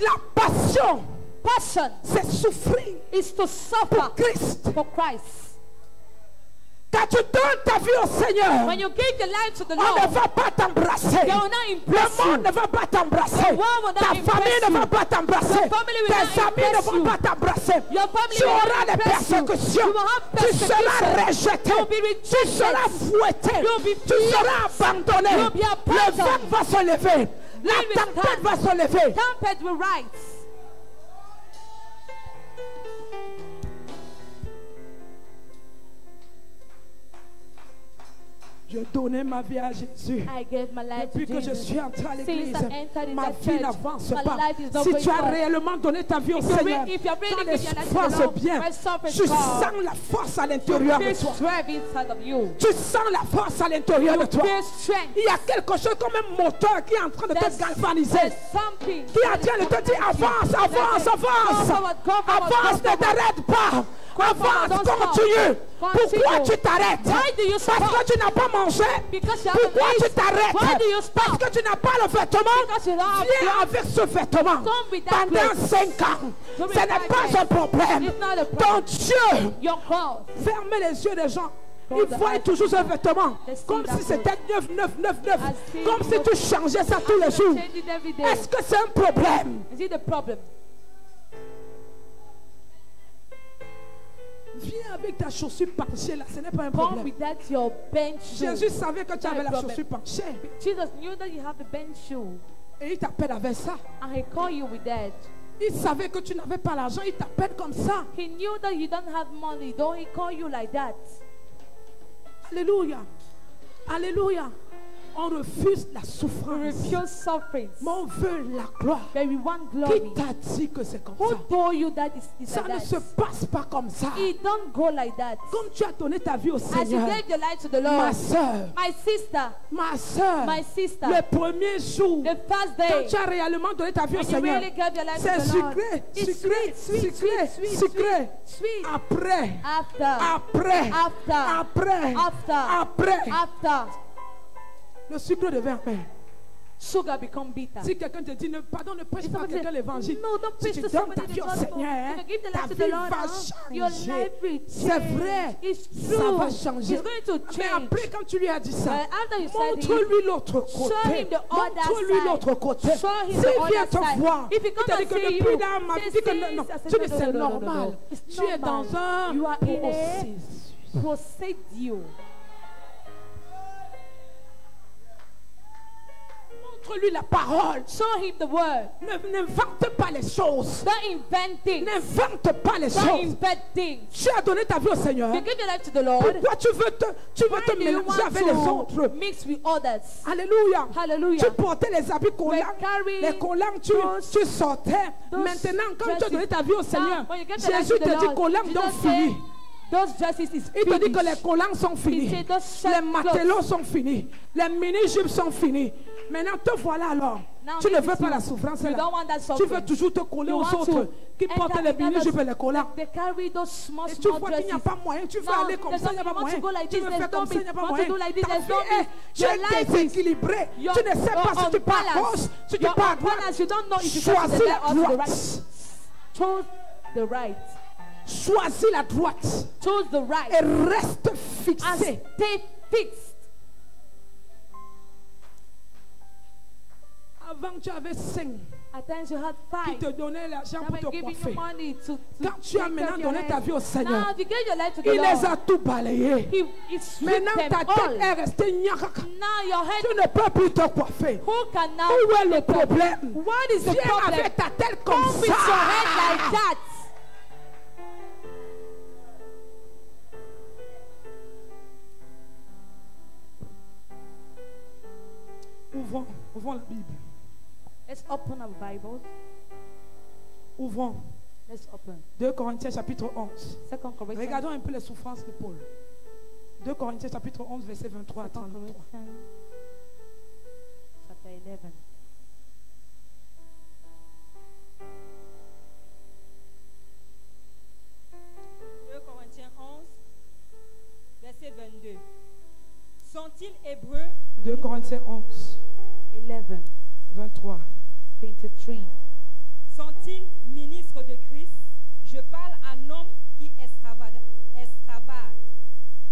La passion, Passion c'est souffrir is to pour suffer Christ. for Christ. Quand tu donnes ta vie au Seigneur, When you give your life to the on ne Lord, va pas t'embrasser. they will not Le impress monde you. ne va pas t'embrasser. The world will not Ta famille impress ne va you. pas t'embrasser. Your family will Tes not amis ne impress vont you. pas t'embrasser. Your family Tu will not auras des impress you. persécutions. You will have Tu seras persecution. rejeté. You will be Tu rejected. seras fouetté. You will be Tu seras abandonné. You will be Le abandoned. vent va se lever. La Wind will tempête stand. va se lever. Tempest will rise. Je donnais ma vie à Jésus. I gave my life to Depuis que je Jesus. suis entré à Since l'église, I entered in ma that vie church, n'avance my pas. life is not Si going tu as on. réellement donné ta vie au If you Seigneur, if you're really quand giving les your life to fois the se Lord, bien, when suffering tu comes, sens la force à l'intérieur de feel toi. strength inside of you. Tu sens la force à l'intérieur de toi. Feel strength. Il y a quelque chose comme un moteur qui est en train de te galvaniser. There's something. Qui est en train de te dire avance, avance, avance. Avance, ne t'arrête pas. Avance, continue. Pourquoi tu t'arrêtes? Why do you stop? Parce que tu n'as pas mangé. Because you haven't Pourquoi tu eaten. t'arrêtes? Why do you stop? Parce que tu n'as pas le vêtement. Because you don't have Viens clothes. avec ce vêtement. Come with that Pendant clothes. 5 ans. Come Ce with n'est that pas clothes. un problème. It's not a Ton problem. Dieu. Your cause. Fermez les yeux des gens. told Il the voit eyes toujours of un people, vêtement. they see Comme that si c'était neuf. As if Comme si it tu was- changeais ça tous les As if jours. you change it every day. Est-ce que c'est un problème? Is it the problem? Viens avec ta chaussure penchée là, ce n'est pas un Come problème. with that your bench shoe. Jésus savait que tu avais la problem. chaussure penchée. Jesus knew that you have the bench shoe, Et il t'appelle avec ça. and he called you with that. Il savait que tu n'avais pas l'argent, il t'appelle comme ça. He knew that you don't have money, though he called you like that. Alléluia. Alléluia. On refuse la We souffrance. refuse sufferings, Mais on veut la gloire. but we want Qui glory. t'a dit que c'est comme Who ça? told you that it's Ça like ne se that? passe pas comme ça. It don't go like that. Comme tu as donné ta vie au As you Seigneur, gave your life to the ma Lord, soeur, my sister, le premier jour, the first quand day, tu as réellement donné ta vie au when you Seigneur, really gave your life c'est to the Lord, sucré, it's sucré, sweet, sweet, sucré, sweet, sweet, sucré. sweet. Après, After, après, après, after, le sucre devient amer. sugar become bitter. Si quelqu'un te dit, ne prêche If pas à somebody quelqu'un says, l'évangile. no, don't Si preach tu to donnes somebody ta the vie au gospel. Seigneur, If you give the ta life to vie the Lord, va your changer. life will C'est change. vrai, It's ça true. va changer. It's going to Mais change. après, quand tu lui as dit ça, But after you said it, montre-lui l'autre show côté. him the other Montre-lui side. l'autre côté. Show him S'il the vient other te side. voir, If he il come te dit and que see depuis you, dans ma vie, say, que non, I said, tu no, dis no, c'est no, no, no, normal. no. It's Tu es normal. dans un You are in a processus. procedure. Montre-lui la parole. Show him the word. N'invente pas les choses. Don't invent things. N'invente pas les Don't choses. invent things. Tu as donné ta vie au Seigneur. You give your life to the Lord. Pourquoi tu veux te Why do you mélanger avec les want autres? to mix with others? Alléluia. Hallelujah. Tu portais les habits collants. carrying Les collants, tu sortais. Maintenant, quand tu as donné ta vie au Seigneur, when you get the life Jésus to the te dit Lord, collants Jesus donc said, fini. those dresses is Il te dit que les finished. collants sont He finis. said those Les shirt matelots clothes. sont finis. Les mini-jupes sont finis. Maintenant, te voilà alors. Now Tu ne this veux is pas you. la souffrance You là. don't want that Tu suffering. veux toujours te coller You aux want autres to qui enter portent les with others. mini-jupes et les collants. They carry those small, Et tu small vois qu'il n'y a dresses. pas moyen. Tu veux No, aller comme there's ça, il n'y a no- pas you want to moyen. go like Tu this, veux there's faire no comme ça, il n'y a be- pas want to moyen. do like this, Ta there's vie no est, be- tu your es life is- déséquilibré. You're- Tu ne sais pas si tu pars à unbalanced. gauche, si tu You're pars à droite. unbalanced. You don't know if you go to Choisis the la left or to the droite. right. Choose the right. Choisis la droite. Choose the right. Et reste And fixé. stay fixed. Avant, tu avais 5 At times you had qui 5 te donnaient l'argent that pour were te giving you coiffer. money to Quand tu as take care maintenant of your donné ta head. vie au Now, Seigneur, if you gave your life to the il les Lord, a tout balayés. He stripped Maintenant, them ta tête est all. restée nyakaka. Now your head, Tu ne peux plus te coiffer. who can now Où est le take up? problème? What is the Viens problem? avec ta tête comme Come with your head like ça. that. Ouvrons la Bible. Let's open our Bible. Ouvrons. Let's open. 2 Corinthiens chapitre 11. 2 Corinthians. Regardons un peu les souffrances de Paul. 2 Corinthiens chapitre 11, verset 23 à 2 33. Corinthians, chapter 11. Corinthiens 11, verset 22. Sont-ils hébreux? 2 Corinthiens 11, 11, 23. 23. Sont-ils ministres de Christ? Je parle à un homme qui extravage.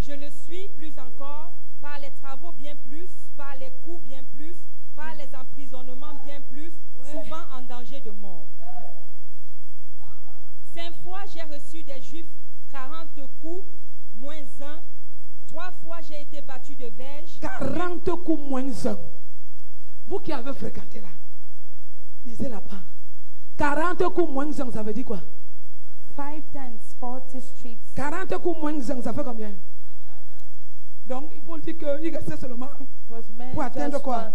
Je le suis plus encore par les travaux bien plus, par les coups bien plus, par les emprisonnements bien plus, souvent en danger de mort. 5 fois j'ai reçu des Juifs 40 coups, moins 1. 3 fois j'ai été battu de verge. 40 coups moins 1. Vous qui avez fréquenté là, lisez là-bas. 40 coups moins 1, ça veut dire quoi? 5 times 40 streets. 40 coups moins 1, ça fait combien? Donc, il faut dire qu'il restait seulement Was meant pour atteindre just quoi?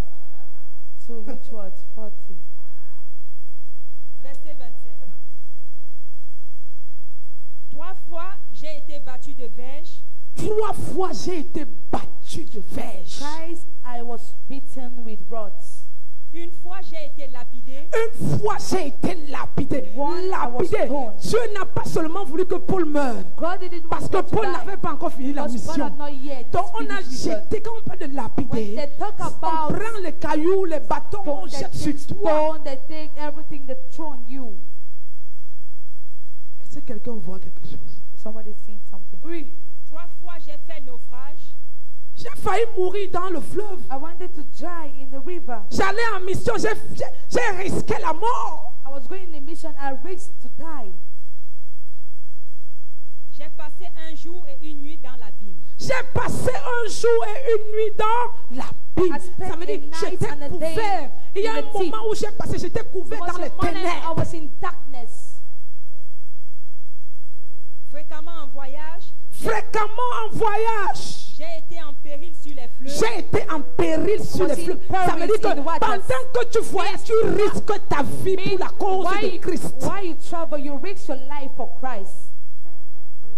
to which was 40. Verset 27. 3 fois j'ai été battu de verge. 3 fois j'ai été battu de verge. Thrice I was beaten with rods. 1 fois j'ai été lapidé. Une fois j'ai été lapidé. One, I was Lapidé. stoned. Dieu n'a pas seulement voulu que Paul meure. God didn't Parce want que God to Paul die. n'avait pas encore fini la Because Paul mission. had not yet Donc on a finished his work. jeté, quand on parle de When lapider, they talk on about prend les cailloux, les bâtons, on stone, they jette take sur toi. stone, they take everything they throw on you. Est-ce que quelqu'un voit quelque chose? Somebody seen something. Oui, 3 fois, j'ai fait naufrage. J'ai failli mourir dans le fleuve. I wanted to die in the river. J'allais en mission, j'ai risqué la mort. I was going in a mission. I risked to die. J'ai passé un jour et une nuit dans l'abîme. J'ai passé un jour et une nuit dans l'abîme. I spent Ça veut dire a night j'étais and a day couvert. Il y a in un the deep. moment où j'ai passé, j'étais couvert There dans was les a moment I ténèbres. was in darkness. Fréquemment en voyage, Fréquemment en voyage. j'ai été en péril sur les fleuves. J'ai été en péril sur Was les in fleuves. Ça veut dire perils que in waters. pendant que tu voyages, tu risques ta vie pour la cause de Christ. Why you travel, you risk your life for Christ.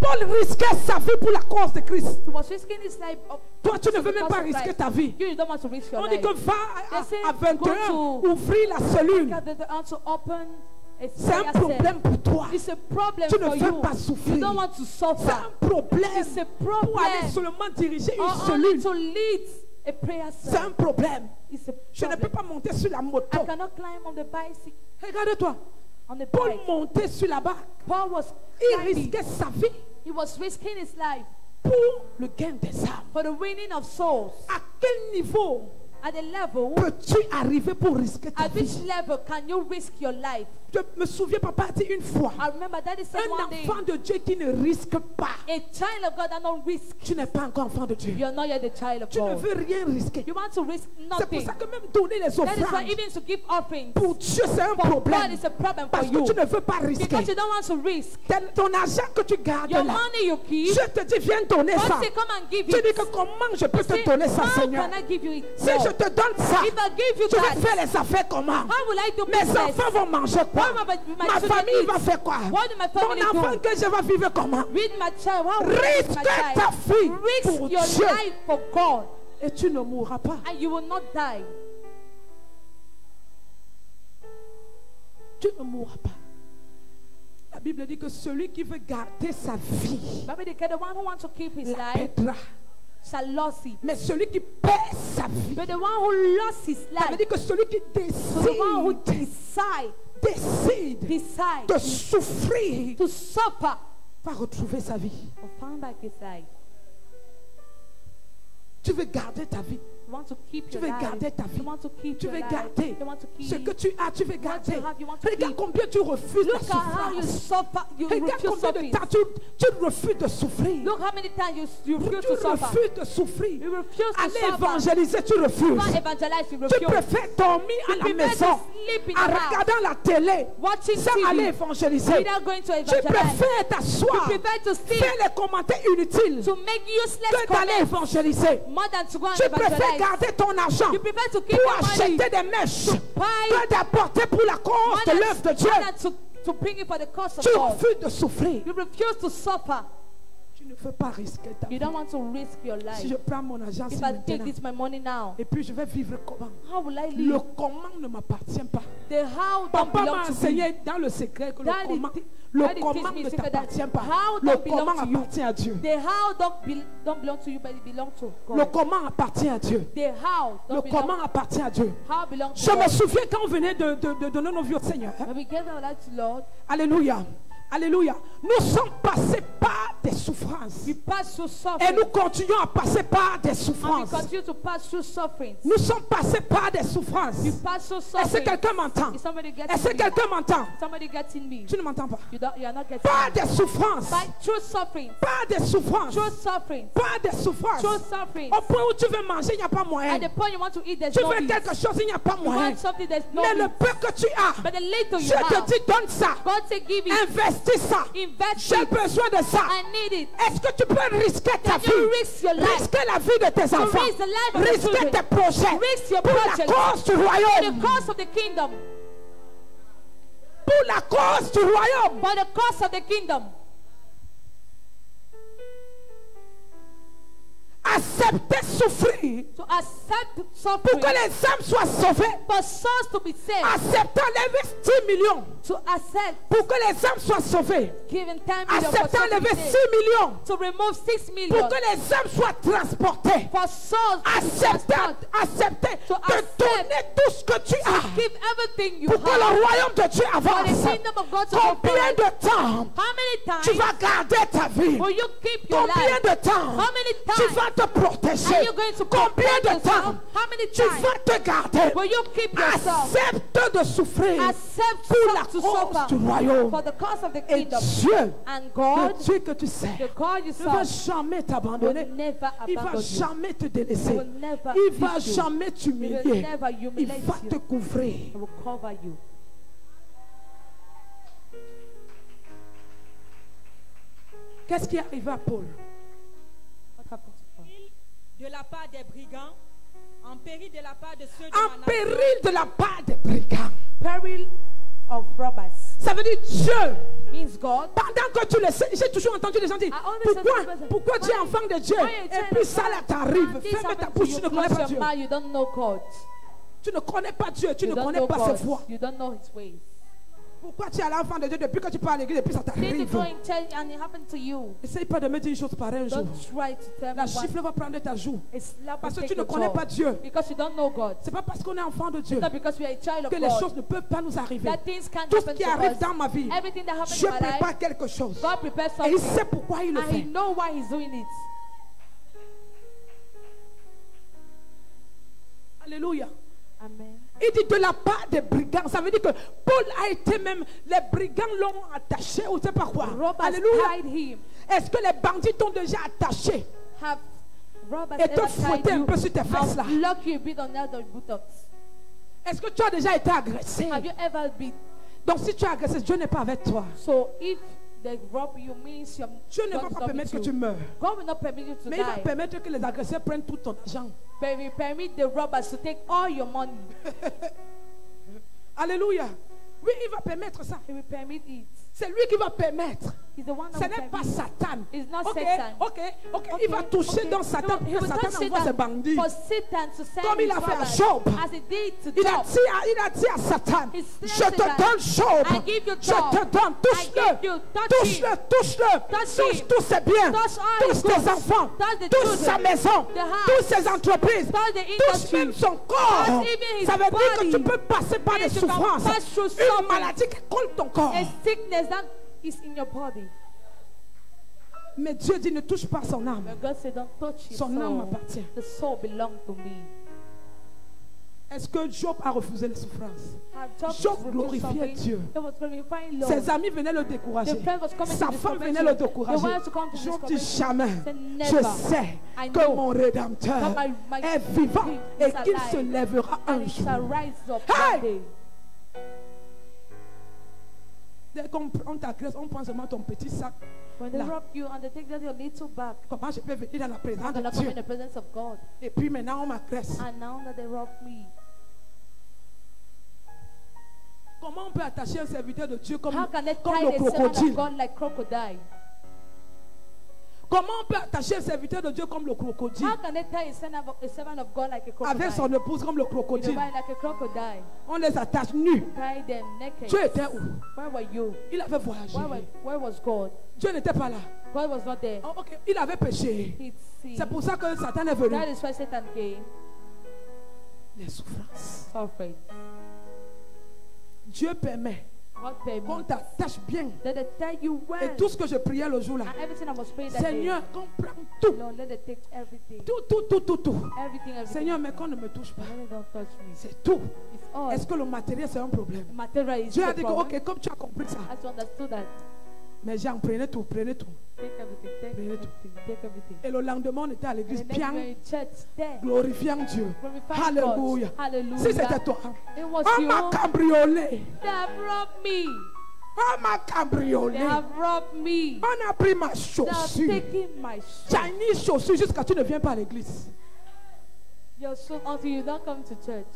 Paul risquait sa vie pour la cause de Christ. He was risking his life. Toi, tu ne veux même because pas of risquer Christ. ta vie. You don't want to risk your On dit life. que va They say, à 21 go to- ouvrir la cellule. Because they want to open a C'est un prayer cell. problème pour toi. It's a problem Tu ne for veux you. pas souffrir. You don't want to C'est suffer. un problème It's a pour aller problem. seulement diriger une Or only cellule. to lead a prayer C'est un cell. problème. It's a Je ne peux problem. pas monter sur la moto. I cannot climb on the bicycle. Regarde-toi. On the Paul bike. montait sur la barque. Paul was Il climbing. risquait sa vie He was risking his life pour le gain des âmes. for the winning of souls. À quel niveau At the level, peux-tu arriver pour risquer ta at which vie? level can you risk your life? Je me souviens, papa a dit une fois, I remember that is said un one day, enfant de Dieu qui ne risque pas, a child of God that don't risk. tu n'es pas encore enfant de Dieu. You're not yet a child of Tu ne God. veux rien risquer. You want to risk C'est pour nothing. ça que même donner les That is why offrandes, even to give offerings pour Dieu, c'est un for God problème. is a problem for Parce que you. tu ne veux pas risquer. Because you don't want to risk. Ton argent que tu gardes Your là, money you keep, je te dis, viens donner God ça. say come and give Tu dis it. que comment je peux Say, te donner ça, how Seigneur? can I give you it? Si No. je te donne ça, If I give you tu vas that, faire les affaires comment? how will I do Mes business? enfants vont manger quoi? What will my Ma children famille eat? va faire quoi? What do my family Mon enfant do? que je vais vivre comment? With my child, how will I raise my Risque ta child? vie Risk pour your Dieu life for God, et tu ne mourras pas. and you will not die. Tu ne mourras pas. La Bible dit que celui qui veut garder sa vie Bible declares the one who wants to keep his la life perdra. shall lose it. Mais celui qui perd sa vie, But the one who lost his ça veut life, dire que celui qui so the one who décide decide de souffrir to suffer, va retrouver sa vie. will find back his life. Tu veux garder ta vie. You want to keep Tu your veux life. garder ta vie. You want to keep Tu your veux life. garder You want to keep. ce que tu as, tu veux garder. you have, you want to Regarde keep. combien tu refuses la Look at how you souffrance. suffer. You Regarde refuse combien de suffering. temps tu refuses de souffrir. Look how many times you refuse Tu to suffer. refuses de souffrir. You refuse to Aller suffer. évangéliser, tu You refuses. can't evangelize. You Tu refuse. préfères dormir à la prefer to maison sleep in en the house. regardant la télé Watching sans TV aller évangéliser. without going to Tu evangelize. préfères You t'asseoir, prefer to sit faire les commentaires inutiles to make useless que d'aller comments évangéliser. more than to go and Tu préfères evangelize. garder ton argent You prefer to keep pour your money acheter des mèches buy que d'apporter pour la cause more de than, l'œuvre de Dieu. more than to bring it for the cause of Tu God. refuses de souffrir. You refuse to suffer. Tu ne veux pas risquer ta You vie. don't want to risk your life. Si je prends mon argent If I maintenant take this my money now, et puis je vais vivre comment? how will I Le live? comment ne m'appartient pas. The how don't Papa belong m'a to me. enseigné dans le secret que le Daddy comment, te- le Daddy comment teach me ne secret that t'appartient pas. how Le don't belong comment to you. appartient à Dieu. The how don't belong to you, but it belongs to Le God. comment appartient à Dieu. The how Le don't belong. comment appartient à Dieu. How belongs Je to me God. souviens quand on venait de donner nos vies au Seigneur. When we give our life to Lord, Alléluia. Alléluia. Nous sommes passés par des souffrances. we pass through Et suffering. nous continuons à passer par des And we souffrances. continue to pass through suffering. Nous sommes passés par des souffrances. We pass through Est-ce que suffering. quelqu'un m'entend? Is somebody Est-ce getting que me? quelqu'un m'entend? Somebody getting me? Tu ne m'entends pas. You are not getting Par me. des souffrances. By through suffering. Par des souffrances. Through suffering. Pas de souffrance. Through suffering. Au point où tu veux manger, il n'y a pas At moyen. the point you want to eat, there's Tu no veux meat. quelque chose, il n'y a pas You moyen. want something, there's no Mais le meat. peu que tu as, But the little je you te have, dis, donne ça. God say give it. Investis ça. Invest J'ai it. besoin de ça. I need it. Est-ce que tu peux risquer ta Can you vie? risk your life? Risquer la vie de tes enfants. risk the life of your Risquer children. tes projets. Risk your Pour la project. cause du For the royaume. cause of the kingdom. Pour la cause du royaume. For the cause of the kingdom. accepter souffrir to accept pour suffering, que les âmes soient sauvées, for souls to be saved, acceptant lever 10 millions to accept pour que les âmes soient sauvées, giving 10 million for acceptant souls to lever be 6 saved, millions to remove 6 pour million que les âmes soient transportées, for souls to be transported, accepter To de accept. donner tout ce que tu as give everything you pour que have le royaume de Dieu for the avance. kingdom of God to go Combien forward. de temps How many tu times vas garder ta vie? will you keep your Combien life? de temps How many tu times vas te protéger? are you going to Combien protect de yourself? temps How many tu times vas te garder? will you keep yourself? Accepte de souffrir Accept pour la to cause suffer du royaume. for the cause of the Et kingdom. Dieu, And le God, Dieu que tu sais, the God you ne va serve, jamais will t'abandonner. never Il va abandon you. jamais te He délaisser. will never Il va leave you. jamais He t'humilier. will never Il humiliate va te you. couvrir. He will cover you. Qu'est-ce qui est arrivé à Paul? What happened to Paul? De la part des brigands, en péril de la part de ceux de En ma nation. péril de la part des brigands. Peril of robbers Ça veut dire Dieu. means God. Pendant que tu le sais, j'ai toujours entendu les gens dire, I always pourquoi, said to the pourquoi tu es person, enfant de Dieu? why you Et child puis of ça God? là t'arrive. And this Ferme ta happened to bouche, tu you. ne connais Close pas your Dieu. mouth, you don't know God. Tu ne connais pas Dieu, tu You ne don't connais know pas ses God. voies. You don't know His ways. Pourquoi tu es l'enfant de Dieu depuis que tu pars à l'église et puis ça Did you t'arrive? go in church and it happened to you? Essaye pas de me dire une chose pareille un jour. Don't try to tell La me what. gifle va prendre ta joue. A slap Parce will que take tu ne your connais jaw. pas Dieu. Because you don't know God. C'est pas parce qu'on est enfant de Dieu It's not because we are a child of que les God choses ne peuvent pas nous arriver. that things can't Tout ce happen qui to arrive us. dans ma vie, Everything that happens Dieu in my life, prépare quelque chose. God prepares Et il something. sait pourquoi il le And He fait. knows why He's doing it. Alléluia. Amen. Il dit de la part des brigands. Ça veut dire que Paul a été même, les brigands l'ont attaché ou je ne sais pas quoi. Robbers Alléluia. tied him. Est-ce que les bandits t'ont déjà attaché Have robbers et te ever fouetté tied un you? peu sur tes fesses là? Have locked you a bit on the buttocks? Est-ce que tu as déjà été agressé? Have you ever been? Donc si tu es agressé, Dieu n'est pas avec toi. So if they rob you means your Dieu ne va God is pas not permettre que with tu you. meurs. God will not permit you to Mais il va die. permettre que les agresseurs prennent tout ton argent. But He will permit the robbers to take all your money. Alléluia. Oui, il va permettre ça. He will permit it. C'est lui qui va permettre. He's the one that Ce will n'est pas permit. Satan. It's not Ok, Satan. ok. Okay, Il va toucher okay. dans Satan He pour que will Satan touch envoie ses Satan bandits. for Satan to send Comme il his a fait à robbers, Job. as he did to Il a Job. dit à Satan, He je said te Satan, donne Job. I give you Je Job. te donne, I give you, touche-le. touch Touche-le, him. touche-le. Touch Touche him. tous ses biens. Touch all Touche his tes goods. enfants. Touch the Touche sa children. maison. The house. Touche ses entreprises. Touch the Touche industry. même son corps. Touch even his Ça veut dire que body. tu peux passer par des Yes, you can souffrances. pass through Une something. maladie qui colle ton corps. A sickness that is in your body. Mais Dieu dit ne touche pas son âme. But God said, don't touch his Son âme soul. m'appartient. The soul belongs to me. Est-ce que Job a refusé les souffrances? Have Job Job refused glorifiait something? Dieu. He was glorifying Lord. Ses amis venaient le décourager. The friend was coming Sa to femme discourage venait le him. They décourager. wanted to come to Job dit discourage him. jamais. Said, Je never. sais I que know mon Rédempteur that my est vivant King et is qu'il alive. se lèvera And un he jour. shall rise up Hey! one day. Dès qu'on t'agresse, on prend seulement ton petit sac. When they Là. rob you and they take down your little bag, Comment je peux venir dans la I'm présence de gonna come Dieu? in the presence of God. Et puis maintenant on m'agresse. And now that they rob me, Comment on peut attacher un serviteur de Dieu comme, how can they comme tie le the servant crocodile? of God like crocodile? Comment on peut attacher un serviteur de Dieu comme le crocodile? How can they tie a servant of God like a crocodile? Avec son épouse comme le With a crocodile. wife like a crocodile. On les attache nus. Tie them naked. Dieu était où? Where were you? Il avait voyagé. Where was God? Dieu n'était pas là. God was not there. Oh, ok. Il avait péché. He'd seen. C'est pour ça que Satan est venu. That is why Satan came. Les souffrances. Suffering. Dieu permet God qu'on permit. t'attache bien. Let it tell you Et when. tout ce que je priais le jour là. And everything I was praying that Seigneur, day. qu'on prenne tout. Lord, let it take everything. Tout. Everything. Seigneur, mais qu'on ne me touche pas. Let it don't touch me. C'est tout. It's all. Est-ce que le matériel c'est un problème? Material is Dieu a the dit que, problem. ok, comme tu as compris ça. As you understood that, Mais Jean, prenez tout. take everything, take Prenez everything, take everything. Et le lendemain, on était à And l'église, the next bien, day in church, there, glorifiant Dieu. glorifying Alléluia. God. Hallelujah. Si c'était toi, It was on you. m'a cambriolé. They have robbed me. On m'a cambriolé. They have robbed me. On a pris ma They have chaussure. taken my Tu as shoe. une chaussure jusqu'à tu ne viens pas à l'église. Your shoe until you don't come to church.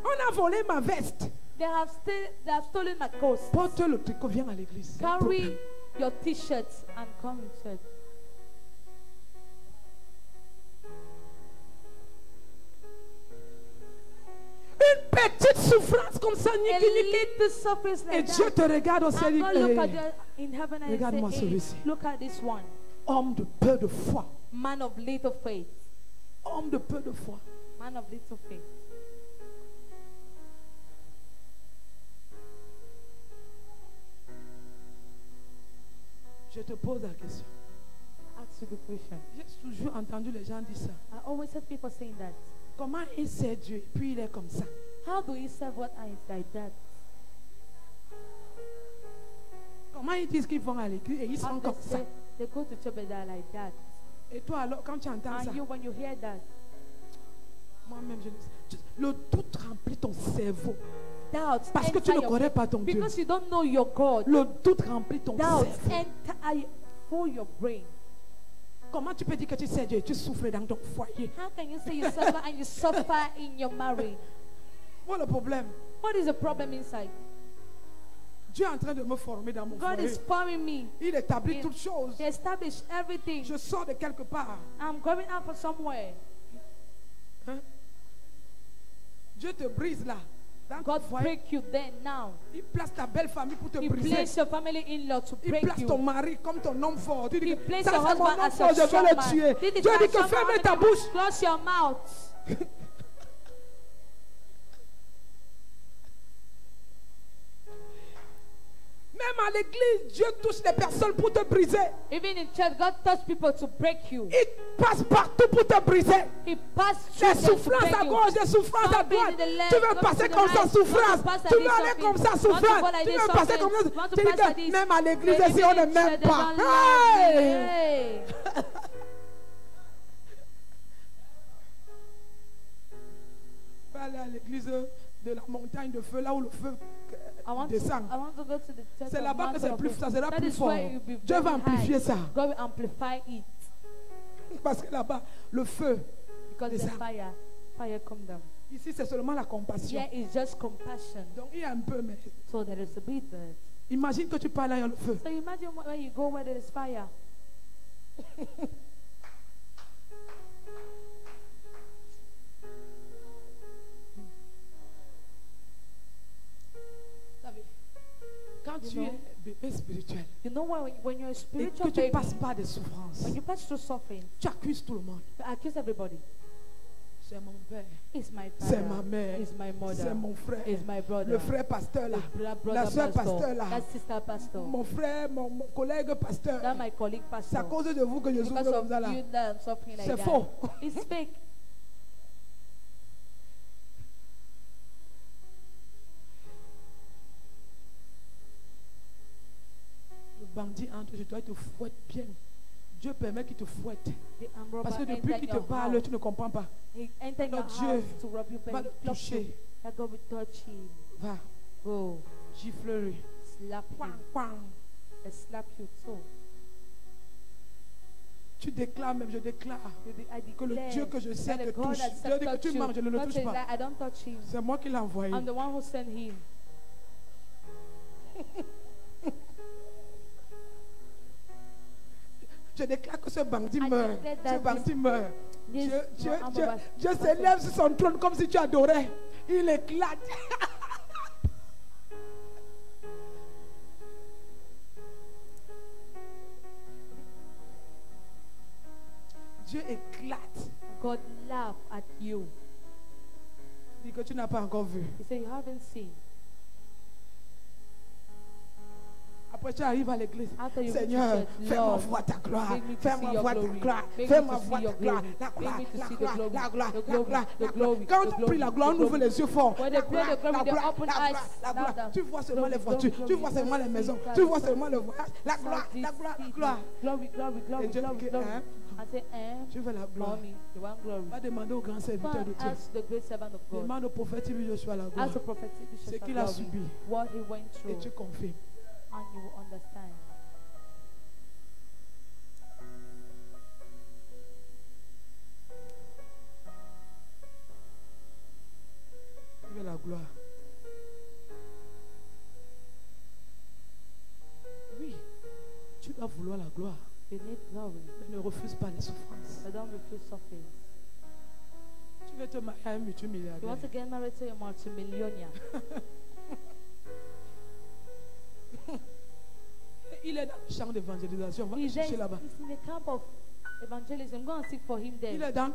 On a volé ma veste. They have stolen my coat. Porte le tricot, viens à l'église. C'est un Carry problème. your t-shirts and come to church. petites souffrances comme ça, A nique. little sufferings Et like Dieu that. te regarde au ciel. And God look at you in heaven and Regarde-moi say, hey, celui-ci. look at this one. Homme de peu de foi. Man of little faith. Homme de peu de foi. Man of little faith. Je te pose la question. Ask you the question. J'ai toujours entendu les gens dire ça. I always heard people saying that. Comment il sait Dieu, puis il est comme ça? How do you serve what is like that? Comment ils disent qu'ils vont à l'église et ils sont And comme ça? they go to church and they're like that. Et toi alors, quand tu entends ça, And you, when you hear that, moi-même, le doute remplit ton cerveau. doubt Parce que tu ne enter your connais pas ton Dieu. because you don't know your God. Le doute remplit ton Doubt cerveau. enter for your brain. Comment tu peux dire que tu sais Dieu et tu souffres dans ton foyer? How can you say you suffer and you suffer in your marriage? Voilà le problème. What is the problem inside? Dieu est en train de me former dans mon God foyer. is forming me. Il établit toutes choses. He established everything. Je sors de quelque part. I'm going out for somewhere. Hein? Dieu te brise là. Dans ton God foyer. break you then now. Il place ta belle famille pour te He briser. placed your family in law to Il break place ton you. mari comme ton homme fort. Tu dis He que placed ça your c'est mon husband homme as fort, a je strong veux le man. tuer. This is Dieu my dit que strong ferme man. ta bouche. Close your mouth. Même à l'église, Dieu touche les personnes pour te briser. Even in church, God touched people to break you. Il passe partout pour te briser. He passed Des through them to souffrances break à you. gauche, des souffrances à Something droite. in the left, Tu veux something passer in the comme ça, right, souffrance. want to pass Tu like veux this, aller comme ça, something. Want to souffrance. go like Tu this, veux passer comme something. ça. Want to Tu dis pass like que this. même à l'église, Maybe ici, on ne in m'aime church, they pas. don't like me. Hey! Hey! Va aller à l'église de la montagne de feu, là où le feu I want descend. to go to the church C'est of là-bas que Mountain c'est of plus, Hope. ça sera That plus is fort. where you'll be Dieu va very amplifier high. ça. God will amplify it Parce que là-bas, le feu, because the descend. fire come down. Ici, c'est seulement la compassion. Here is just compassion. Donc, il y a un peu, mais So there is a bit there. imagine que tu parles là, il y a le feu. So imagine where you go where there is fire. Quand You tu know? es bébé spirituel You know when you're a et spiritual que tu baby, passes par des souffrances, when you pass through suffering, tu accuses tout le monde. you accuse everybody. C'est mon père, It's my c'est father. ma mère, It's my mother. c'est mon frère, It's my brother. le frère pasteur là, That la brother soeur pastor. pasteur là, That sister pastor. mon frère, mon collègue pasteur. That my colleague C'est à pastor. cause de vous que je souffre Because comme of ça là. you that I'm suffering like C'est that. faux. It's fake. Le bandit entre chez toi, il te fouette bien. Dieu permet qu'il te fouette. The armed robber Parce que depuis entered qu'il te your parle, house. tu ne comprends pas. He entered your Alors Dieu house to rob you, but va he le plucked you. toucher. That God will touch him. Va, Go. gifle-le. Slap Quang, him. quang. And slap you too. Tu déclares même, je déclare que le Dieu que je sais that te the God touche. that Dieu dit que touch tu you. manges, je ne le God touche says pas. that I don't touch him. C'est moi qui l'ai envoyé. I'm the one who sent him. Je déclare que ce bandit I meurt. declare Ce that bandit meurt. this Dieu s'élève sur son trône comme si tu adorais. Il éclate. Dieu éclate. God laugh at you. Dis que tu n'as pas encore vu. He said you haven't seen. Après tu arrives à l'église. After you Seigneur, go to church, fais-moi Lord, voir ta gloire. make me to Fais-moi see your voir ta glory. gloire. Make me Fais-moi to voir see ta your gloire. glory. La gloire, Make me to la see the gloire, glory. la gloire, The la glory, gloire, the la gloire. glory, Quand the on prie la gloire, on glory. ouvre les yeux forts. When La they pray the glory, la they gloire, open la gloire, eyes. la gloire. Down, Tu vois seulement glory, les voitures. glory, Tu vois glory, seulement les glory, maisons. glory, Tu vois glory, seulement le voyage. La gloire, la gloire, la gloire. Glory, glory, glory, Et Dieu glory, dit que, glory. hein, I say, tu veux la gloire. mommy, you want glory. Va demander au grand Go serviteur de and Dieu. ask the great servant of God. Demande au prophète Ibi Joshua la gloire. Ask the prophet Ce Bishop qu'il a glory, subi. what he went Et through, tu confirmes. and you will understand. Tu veux la gloire. Oui, tu dois vouloir la gloire. You need glory, Mais ne refuse pas les souffrances. but don't refuse suffering. Tu veux te marier à un You multimilliardaire. want to get married to a multimillionaire. Il est dans le champ d'évangélisation. Va le He's there. chercher là-bas. He's in the camp of evangelism. Go and seek for him Il there. est dans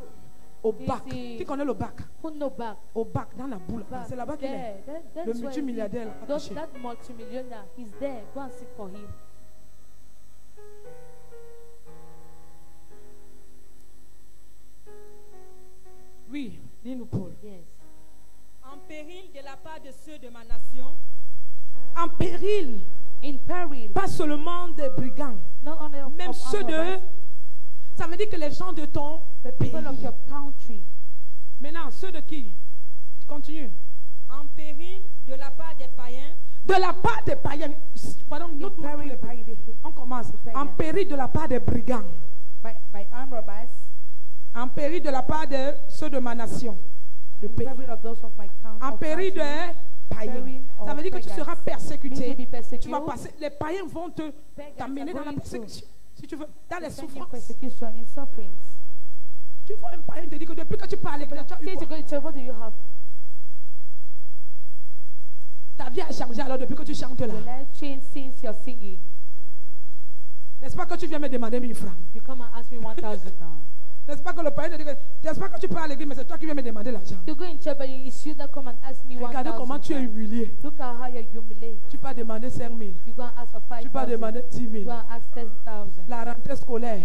au bac. Ici. Tu connais le bac? Who know back? Au bac, dans la boule. Back. C'est là-bas qu'il est. There. That's Le where multimilliardaire, là, he- caché. that multimillionaire, he's there. Go and seek for him. Oui, dis-nous Paul. Yes. En péril de la part de ceux de ma nation, En péril, In peril. pas seulement des brigands, Not only of, même of ceux armed de... robbers, Ça veut dire que les gens de ton the pays. people of your country. Maintenant, ceux de qui? Continue. en péril de la part des païens, De la part des païens. Pardon, In note-moi tous peril les by pays. the On commence. païens. En péril de la part des brigands. by armed robbers. En péril de la part de ceux de ma nation. De In pays. peril of those of my country. En péril de païens. Péril Ça of veut dire que tu pagans. seras persécuté. You will be persecuted. Tu vas passer. Les païens vont Pagans t'amener are dans la going persécution. Si tu veux, dans les to send you souffrances. persecution in sufferings. Tu vois un païen te dit que depuis que tu parles, tu as eu Since quoi? you go to church, what do you have? Ta vie a changé alors depuis que tu chantes là. Your life changed since you're singing. N'est-ce pas que tu viens me demander 1000 francs? You come and ask me 1,000 now. N'est-ce pas que le païen te dit que n'est-ce pas que tu parles à l'église, mais c'est toi qui viens me demander l'argent? You go in church, but it's you that come and ask me 1,000. Regardez comment tu es humilié. Look at how you're humiliated. Tu peux demander 5000. You go and ask for Tu peux 5,000. demander 10 You 000. go and ask 10,000. La rentrée scolaire,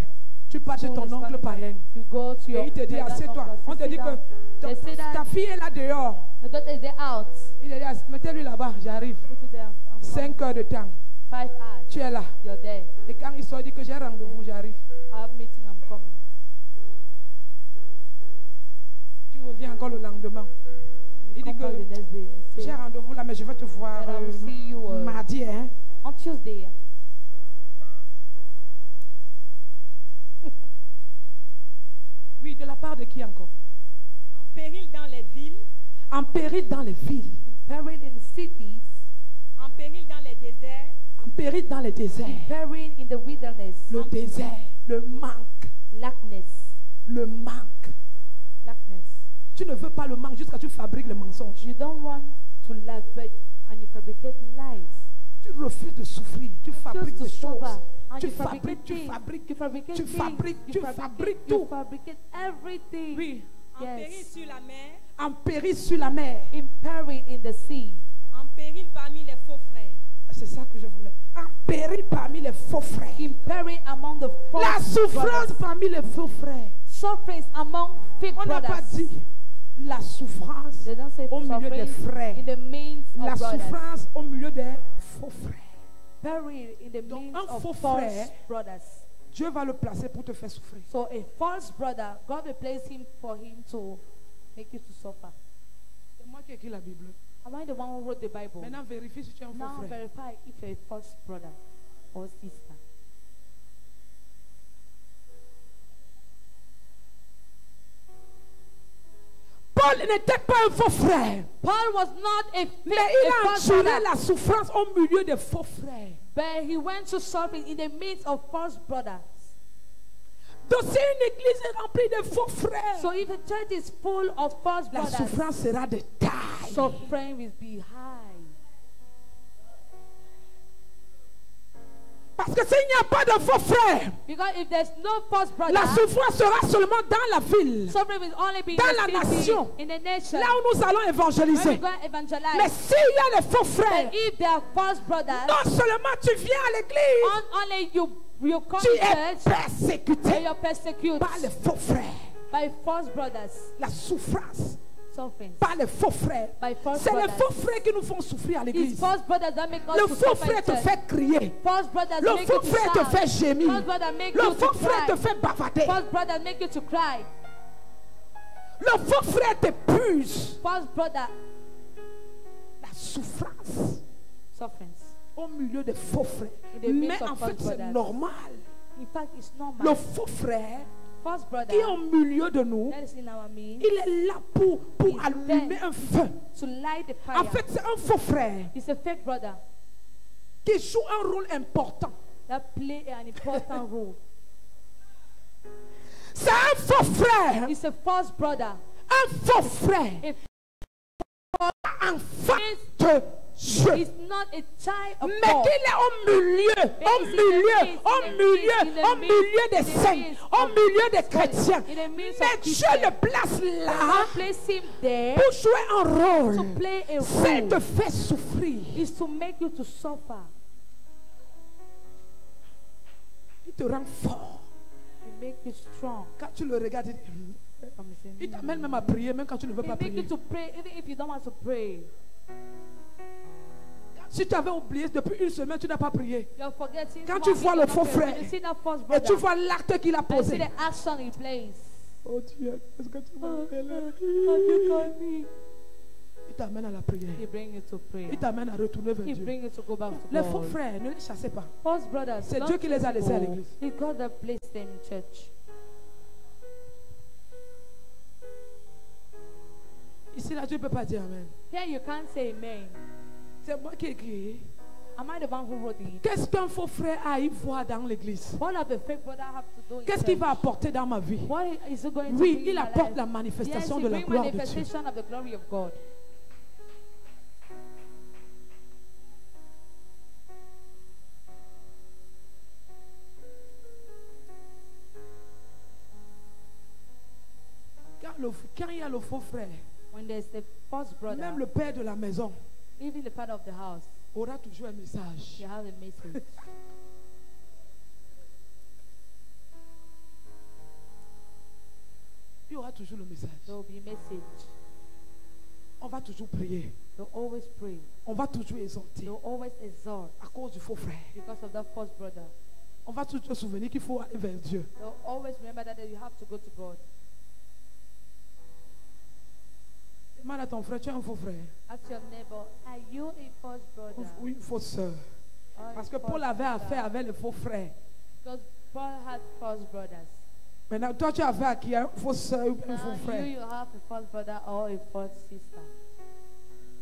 tu pars chez School ton is oncle coming. païen. You go to your Et il te dit, pagan assieds-toi. uncle, On te sit dit que down. They say that ta fille est là dehors. your daughter is there out. Il te dit, mettez-lui là-bas, j'arrive. Put it there. I'm 5 coming. heures de temps. 5 hours. Tu es là. You're there. Et quand il sort, il dit que j'ai rendez-vous, j'arrive. I have meeting. I'm coming. Tu reviens encore le lendemain. You Il dit come back the que next day and say, j'ai rendez-vous là, mais je vais te voir But I will see you, mardi. Hein? on Tuesday. Oui, de la part de qui encore? en péril dans les villes, En péril dans les villes, Peril in cities. en péril dans les déserts, en péril dans les déserts. Peril in the wilderness. Le désert, le manque, Lackness. le manque. Lackness. Tu ne veux pas le manque jusqu'à ce que tu fabriques le mensonge. You don't want to lack, but and you fabricate lies. Tu refuses de souffrir. Tu fabriques Choose des to choses. suffer. And Tu you fabriques, fabricate tu things. fabriques, You fabricate tu things. fabriques, You tu fabricate- fabriques You tout. fabricate everything. Oui. en Yes. péril sur la mer, En péril sur la mer. In peril in the sea. en péril parmi les faux frères. C'est ça que je voulais. En péril parmi les faux frères. In peril among the false La souffrance brothers. parmi les faux frères. Sufferings among fake On n'a pas brothers. dit la souffrance They don't say au milieu des suffering frères. in the midst La of brothers. souffrance au milieu des faux frères. Peril in the Donc, midst un of faux false frère- brothers. Dieu va le placer pour te faire souffrir. So a false brother, God will place him for him to make you to suffer. C'est moi qui ai écrit la Bible. Am I the one who wrote the Bible? Maintenant, vérifie si tu es un faux Now frère. verify if you're a false brother or sister. Paul n'était pas un faux frère. Paul was not a, Mais a il a false enduré brother, la souffrance au milieu des faux frères. but he went to suffering in the midst of false brothers. Donc si une église est remplie de faux frères, So if the church is full of false la brothers, souffrance sera de taille. suffering will be high. Parce que s'il n'y a pas de faux frères, Because if there's no false brother, la souffrance sera seulement dans la ville, suffering will only be in dans the la city, nation, in the nation. là où nous allons When we évangéliser. go and evangelize. Mais s'il y a les faux frères, But if there are false brothers, non seulement tu viens à l'église, only you come tu to es church and persécuté you're persecuted par les faux frères. by false brothers. La souffrance Suffering par les faux frères. by false C'est les brothers. faux frères qui nous font souffrir à It's l'église. false brothers that make us Le to faux suffer frère in te church. fait crier. False brothers Le make faux you to frère te shout. fait gémir. False brothers make Le you to faux frère te cry. fait bavader. False brothers make you to cry. Le faux frère t'épuise. False brother La souffrance sufferings. au milieu des faux frères. In the Mais midst of en fait, false c'est brothers. normal. In fact, it's Le normal. faux frère False brother qui est au milieu de nous, that is in our midst il est là pour He's allumer there. un feu. to light the fire. En fait, c'est un faux frère It's a fake brother qui joue un rôle important. that play an important role. C'est un faux frère It's a false brother Un faux frère, If enfant de Dieu. he's not a child of Mais God, qu'il est au milieu des saints, au milieu des chrétiens. in the midst Mais of Dieu Christians, le place là God place him there pour jouer un to rôle. play a C'est te role, faire souffrir. is to make you to suffer. Il te rend fort. He make you strong. Quand tu le regardes, il t'amène même à prier, même quand tu ne veux He pas make you prier. to pray even if you don't want to pray. Si tu avais oublié depuis une semaine, tu n'as pas prié. You're forgetting. Quand tu vois le faux frère, you see that false et brother, tu vois l'acte qu'il a and you see posé. the action he plays. Oh Dieu, est-ce que tu m'as Me. Il t'amène à la prière. He bring you to pray. Il t'amène à retourner vers He Dieu. bring you to go back to Les faux God. frères, ne les chassez pas. False brothers, C'est don't Dieu qui les a laissés à go. l'église. It's God that placed them in church. Ici, là, tu ne peux pas dire Amen. Here you can't say amen. C'est moi qui ai écrit. Am I the one who wrote it? Qu'est-ce qu'un faux frère a à y voir dans l'église? What does the fake brother have to do in Qu'est-ce qu'il church? va apporter dans ma vie? What is he going to Oui, bring il in my apporte life? la Yes, manifestation he de la brings gloire de Dieu. manifestation of the glory of God. Quand il y a le faux frère, When there's the false brother, même le père de la maison even the father of the house, aura toujours un message. you have a message. Il y aura toujours le message. There will be a message. On va toujours prier. They'll always pray. On va toujours exhorter They'll always exhort à cause du faux frère. because of that false brother. On va toujours se souvenir qu'il faut aller vers Dieu. They'll always remember that you have to go to God. Demande à ton frère, tu es un faux frère Ask your neighbor, are you a false brother? ou une fausse sœur? Or a Parce que false Paul avait brother? affaire avec les faux frères. Because Paul had false brothers. Maintenant, toi, tu as affaire à qui? Un faux sœur ou un Now faux frère? you have a false brother or a false sister.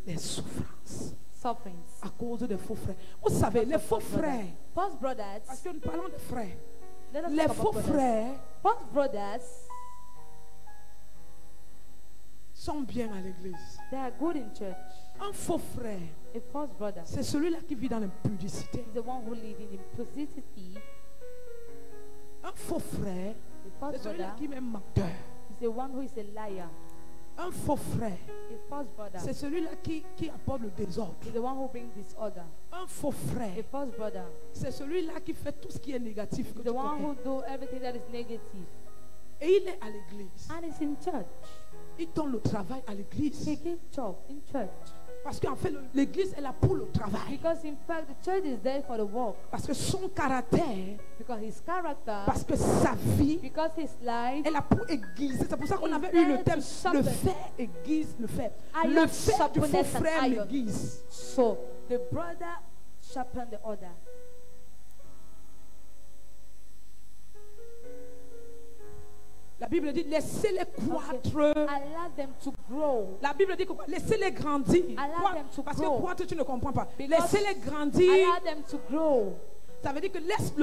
Les souffrances Sufferings. à cause des faux frères. Vous savez, les faux frères, False brothers. parce que nous parlons de frères, Let us les talk faux about brothers. frères False brothers, sont bien à l'église. they are good in church. Un faux frère, A false brother c'est celui-là qui vit dans l'impudicité. is the one who lives in impudicity. Un faux frère, A false c'est celui-là brother qui est menteur. is the one who is a liar. Un faux frère, A false brother c'est celui-là qui apporte le désordre. is the one who brings disorder. Un faux frère, A false brother c'est celui-là qui fait tout ce qui est négatif. Que is tu the one connais. who do everything that is negative. Et il est à l'église. And is in church. Il donne le travail à l'église. He gives job in church. Parce qu'en fait, l'église est là pour le travail. Because in fact the church is there for the work. Parce que son caractère, Because his character, parce que sa vie because his life, est là pour aiguiser. C'est pour ça qu'on is avait eu le there thème to sharpen. le fer aiguise le fer. Iron Le fer du sharpeneth faux an frère iron. m'aiguise. so the brother sharpened the other. La Bible dit laissez-les croître. Allow them to grow. La Bible dit quoi? Laissez-les grandir. Allow Quoi? them to Parce grow. que croître, tu ne comprends pas. Because Laissez-les grandir. Allow them to grow. Ça veut dire que laisse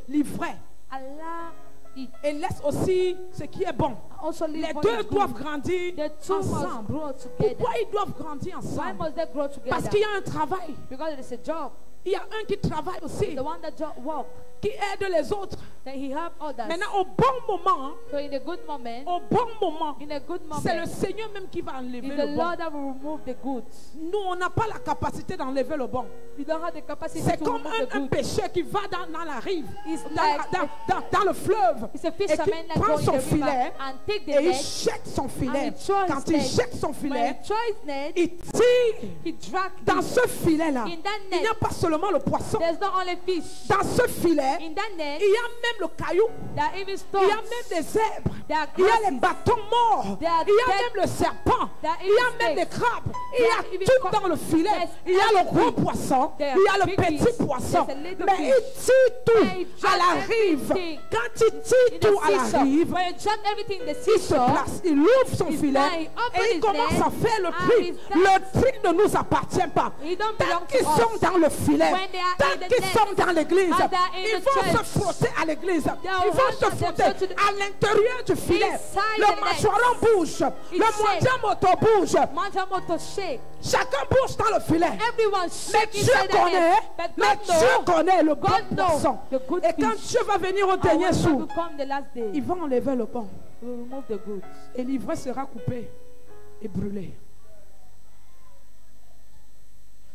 l'ivraie Allow it. et laisse aussi ce qui est bon. Also leave Les what deux is doivent good. grandir The two must ensemble. grow together. Pourquoi ils doivent grandir Why ensemble? must they grow together? Parce qu'il y a un travail. Because it is a job. Il y a un qui travaille aussi, The one that work, qui aide les autres. then he help others. Maintenant, au bon moment, So in a good moment, au bon moment, in a good c'est le moment, Seigneur même qui va enlever it's le the bon. Lord that will remove the goods. Nous, on n'a pas la capacité d'enlever le bon. We don't have the capacity C'est to comme remove the un goods. pêcheur qui va dans la rive, It's dans, like dans le fleuve, It's a et fisherman qui that prend goes in son the river filet and take the et il net. jette son filet. And he throws Quand his il net. jette son When filet, he throws his net, il tire. he drag Dans it. ce filet-là, In that il n'y a net, pas seulement le poisson. there's not only fish. Dans ce filet, In that net, il y a même le caillou. there are even Il y a stones. même des herbres. There are Il y a les grasses. bâtons morts. There are Il y a dead- même le serpent. there are Il y a even même des snakes. crabes. Il y There a are even tout dans le filet. There's Il y a le gros everything. poisson. There Il y a are le big petit fish. poisson. There's a little Mais fish. il tire And tout he à la drags rive. everything. Quand il tire In tout the à la seashore. rive, When you drag everything in the il se seashore, place. Il ouvre son He's filet lying. Open et il his commence net. à faire le And tri. he Le starts- tri ne nous appartient pas. He don't Tant belong qu'ils to us. sont dans le filet, When they are tant in the qu'ils net, sont dans l'église, as they are in ils Ils vont se church. frotter à l'église. They Ils will vont se hurt frotter themselves to the- à l'intérieur du filet. Inside Le the net. mâchoiron bouge. Le moitié moto bouge. Mountain motor shake. Chacun bouge dans le filet. Everyone Mais shake Dieu inside the connaît, net. But mais God Dieu knows. connaît le God bon knows poisson. the good Et quand fish. Dieu va venir au And dernier when God jour, will come the last day, ils vont enlever le pont. we will remove the goods. Et l'ivraie sera coupée et brûlée.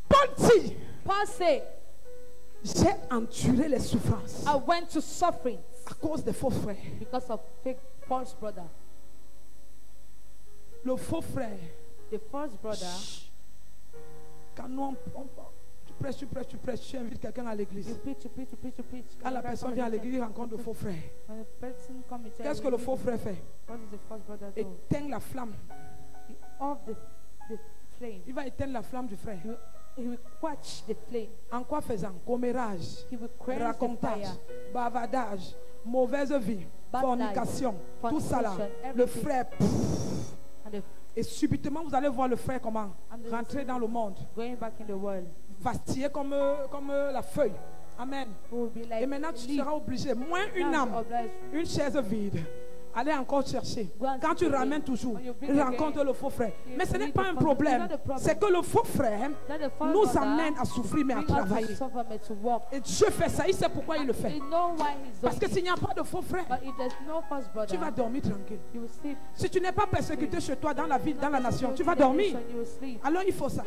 Paul dit, Paul said, j'ai enduré les souffrances I went to suffering à cause des faux frères. because of fake false brother. Le faux frère, The false brother, quand nous tu prêches, tu invites quelqu'un à l'église. you preach. Quand la personne vient à l'église, il rencontre le faux frère. When a person comes to Qu'est-ce que le faux frère fait? what does the false brother do? Éteint la flamme. He off the flame. Il va éteindre la flamme du frère. He will quench the flame. En quoi faisant? Commérage, He will quench the racontage, fire. bavardage, mauvaise vie, Bad fornication, life, tout ça là. fornication, Le everything. frère, And the et subitement vous allez voir le frère comment And the- rentrer dans le monde, going back in the world, vastiller comme la feuille. Amen. who will be like Et maintenant tu leaf. seras obligé, moins une Now âme, you're obliged. une chaise vide. Allez encore chercher. Go and Quand seek tu again. ramènes toujours, When you bring il again, rencontre le faux frère. you Mais ce n'est meet pas the un problem. problème. It's not a problem. C'est que le faux frère That the false nous brother amène à souffrir mais à bring us to travailler. suffer, but to walk. Et Dieu fait ça. Il sait pourquoi il le fait. You know why he's Parce que doing s'il it. n'y a pas de faux frère, But if there's no false brother, tu vas dormir tranquille. you will sleep. Si tu n'es pas persécuté chez toi, dans la ville, dans la nation, tu You vas will dormir. You will sleep. Alors il faut ça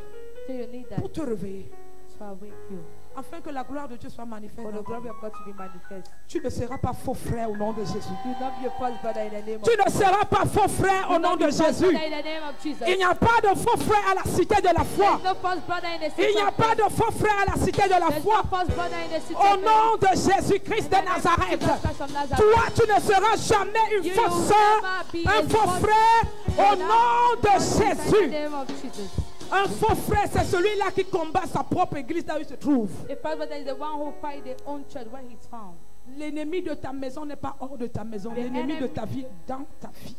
So you need that pour te réveiller. to awake you. Afin que la gloire de Dieu soit manifeste. For dans the ta glory vie. of God to be manifest. Tu ne seras pas faux frère au nom de Jésus. You will not be a false brother in the name of Tu ne seras pas faux frère au You will nom not be de a false Jésus. brother in the name of Jesus. Il n'y a pas de faux frère à la cité de la foi. There's no false brother in the city. Il n'y a of pas faith. de faux frère à la cité de la There's foi. no false brother in the city. Au of faith. nom de Jésus-Christ de Nazareth. Jesus Christ of Nazareth. Toi, tu ne seras jamais une You fausse will sœur, never be un a faux false frère au brother. nom de In the Jésus. name of Jesus. Un faux frère, c'est celui-là qui combat sa propre église là où il se trouve. A false brother is the one who fight their own church where he's found. L'ennemi de ta maison n'est pas hors de ta maison. The L'ennemi de enemy- ta vie est dans ta vie.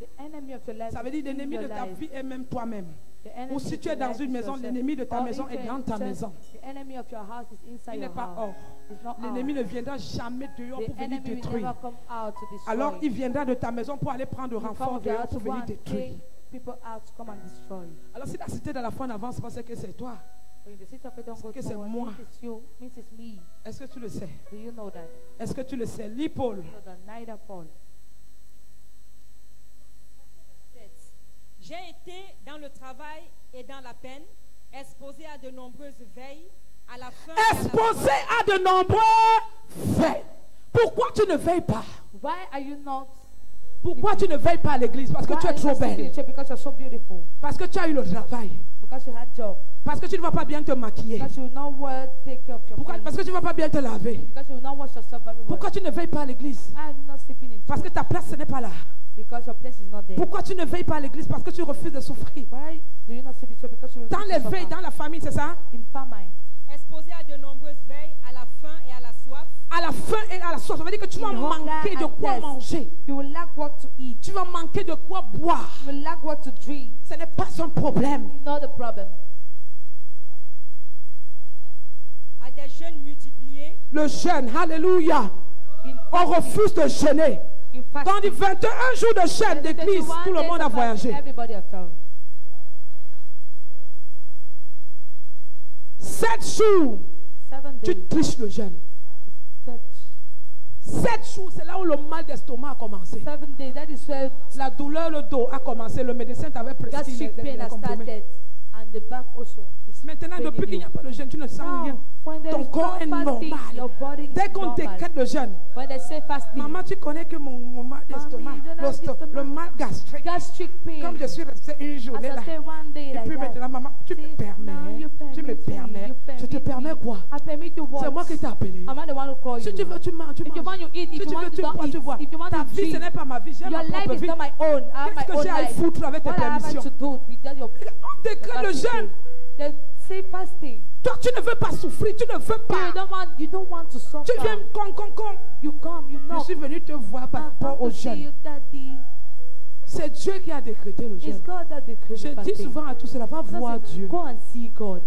The enemy of your life. Ça veut dire is in l'ennemi your de ta life. vie est même toi-même. The enemy Ou si of tu your es dans life une is maison, yourself. l'ennemi de ta Or maison if est you're dans in ta church, maison. The enemy of your house is inside Il n'est your pas house. hors. It's not L'ennemi out. ne viendra jamais dehors The pour venir enemy will détruire. never come out to destroy. Alors il viendra de ta maison pour aller prendre You come renfort of your dehors house pour to go venir and détruire. take people out to come and destroy. Alors si la cité de la foi n'avance pas, c'est que c'est toi. But in the city of faith don't go que c'est forward, moi. means it's you, means it's me. Est-ce que tu le sais? Do you know that? Est-ce que tu le sais? Lis Paul. You know that neither Paul. J'ai été dans le travail et dans la peine, exposé à de nombreuses veilles, à la faim et à la Exposé à de nombreux faits. Pourquoi tu ne veilles pas? Why are you not? Pourquoi tu ne veilles pas à l'église? Parce que Why tu es are you trop not sitting in belle. church? Because you're so beautiful. Parce que tu as eu le travail. Because you had job. Parce que tu ne vas pas bien te maquiller. Because you will not well take care of your Pourquoi? face. Parce que tu ne vas pas bien te laver. Because you will not wash yourself very well. Pourquoi tu ne veilles pas à l'église? Why are you not sleeping in Parce que church? ta place ce n'est pas là. Because your place is not there. Pourquoi tu ne veilles pas à l'église? Parce que tu refuses de souffrir. Why do you not sleep in church? Because you Dans refuse les to veilles, suffer. dans la famille, c'est ça? In famine. exposé à de nombreuses veilles, à la faim et à la soif, À la faim et à la soif. Ça veut dire que tu vas In hunger manquer de and quoi thirst. manger. You will lack what to eat. Tu vas manquer de quoi boire. You will lack what to drink. Ce n'est pas un problème. You know the problem. à des jeûnes multipliés, Le jeûne, alléluia. In On refuse de jeûner. in Quand on dit fasting. 21 jours de jeûne d'église, 21 tout le days monde a of fasting, voyagé. Everybody have traveled. 7 jours, 7 tu days. triches le jeûne. Touch. 7 jours, c'est là où le mal d'estomac a commencé. 7 days. That is where La douleur, le dos a commencé. Le médecin t'avait prescrit gastric pain les has comprimés. started. And the back also. is Maintenant, paining depuis qu'il n'y a you. pas de jeûne, tu ne sens Now, rien. when there Ton is corps no est fasting, normal. your body is Dès qu'on normal. décrète le jeûne, When they say fasting, maman, tu connais que mon mal d'estomac, you don't have le stomach. mal gastrique, gastric pain. comme je suis restée une As journée I là. stay one day Et like puis that. maintenant, maman, tu me See, now permets. you Tu me permit me, permets. you Je te permit permets me. quoi? I permit you what? C'est moi qui t'ai appelé. I'm not the one who call Si you. tu veux, tu manges. If you want, you eat. Si If tu you veux, want, tu you don't bois, eat. tu vois. If you want Ta to vie, ce drink, n'est pas ma vie, j'ai ma your life propre is vie. not my own. I have Qu'est-ce my que own j'ai à y life. foutre avec tes What I have permissions? to do with that your On décrète le jeûne. They say fasting. Toi, tu ne veux pas souffrir, tu ne veux You pas. don't want to suffer. Tu viens con. You come, you Je knock. suis venu te voir par I rapport come au to see jeûne. you, Daddy. C'est Dieu qui a décrété le It's jeûne. God that decreed Je the dis fasting. souvent à tous cela, va God voir said, Dieu. go and see God.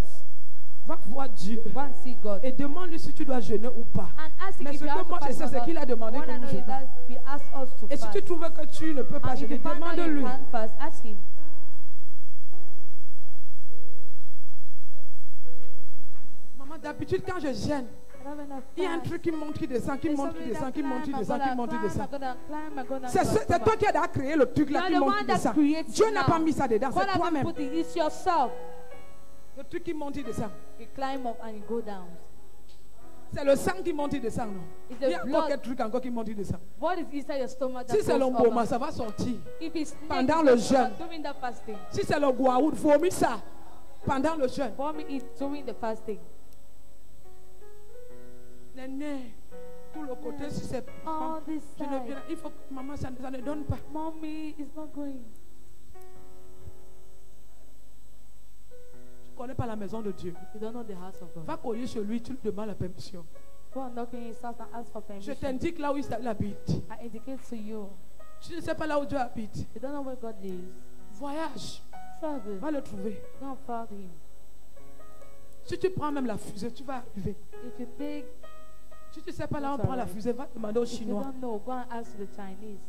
Va voir Dieu Go and see God. et demande-lui si tu dois jeûner ou pas. And ask him Mais if ce you que have to moi je fast sais, or c'est not. qu'il a demandé What que I nous know is jeûnions. that he asked us to Et si fast. tu trouves que tu ne peux pas And if jeûner, you find out you demande-lui. can't fast, ask him. Maman, d'habitude quand je gêne, I don't wanna il y a un fast. truc qui monte, qui descend, qui There's monte, qui something descend, that qui monte, qui climb, descend, I'm qui gonna monte, qui climb, descend. I'm gonna climb, I'm gonna C'est climb. toi qui as créé le truc là You're qui the monte, one qui that descend. creates Dieu it n'a now. pas mis ça dedans, God c'est hasn't toi-même. put it, it's yourself. Le truc qui monte, il descend. You climb up and you go down. C'est le sang qui monte, il descend, non? It's Il y a the encore blood. quel truc encore qui monte, il descend. What is inside your stomach that Si c'est goes l'embaume, up? ça va sortir. If it's Pendant naked, le jeûne. during the fasting. Si c'est le guaoud, vomis ça. Pendant le jeûne. Vomit it during the fasting. Néné, tout le côté, si c'est... All this Je ne side. viens- il faut que maman, ça ne donne pas. Mommy is not going. Tu ne connais pas la maison de Dieu. You don't know the house of God. Va cogner chez lui, tu lui demandes la permission. Go and knock in his house and ask for Je permission. t'indique là où il habite. I indicate to you. Tu ne sais pas là où Dieu habite. You don't know where God lives. Voyage, Travel. va le trouver. Go and find him. Si tu prends même la fusée, tu vas arriver. If you take, Si tu ne sais pas là où on That's prend la alright. fusée, va demander aux if you Chinois. don't know, go and ask the Chinese.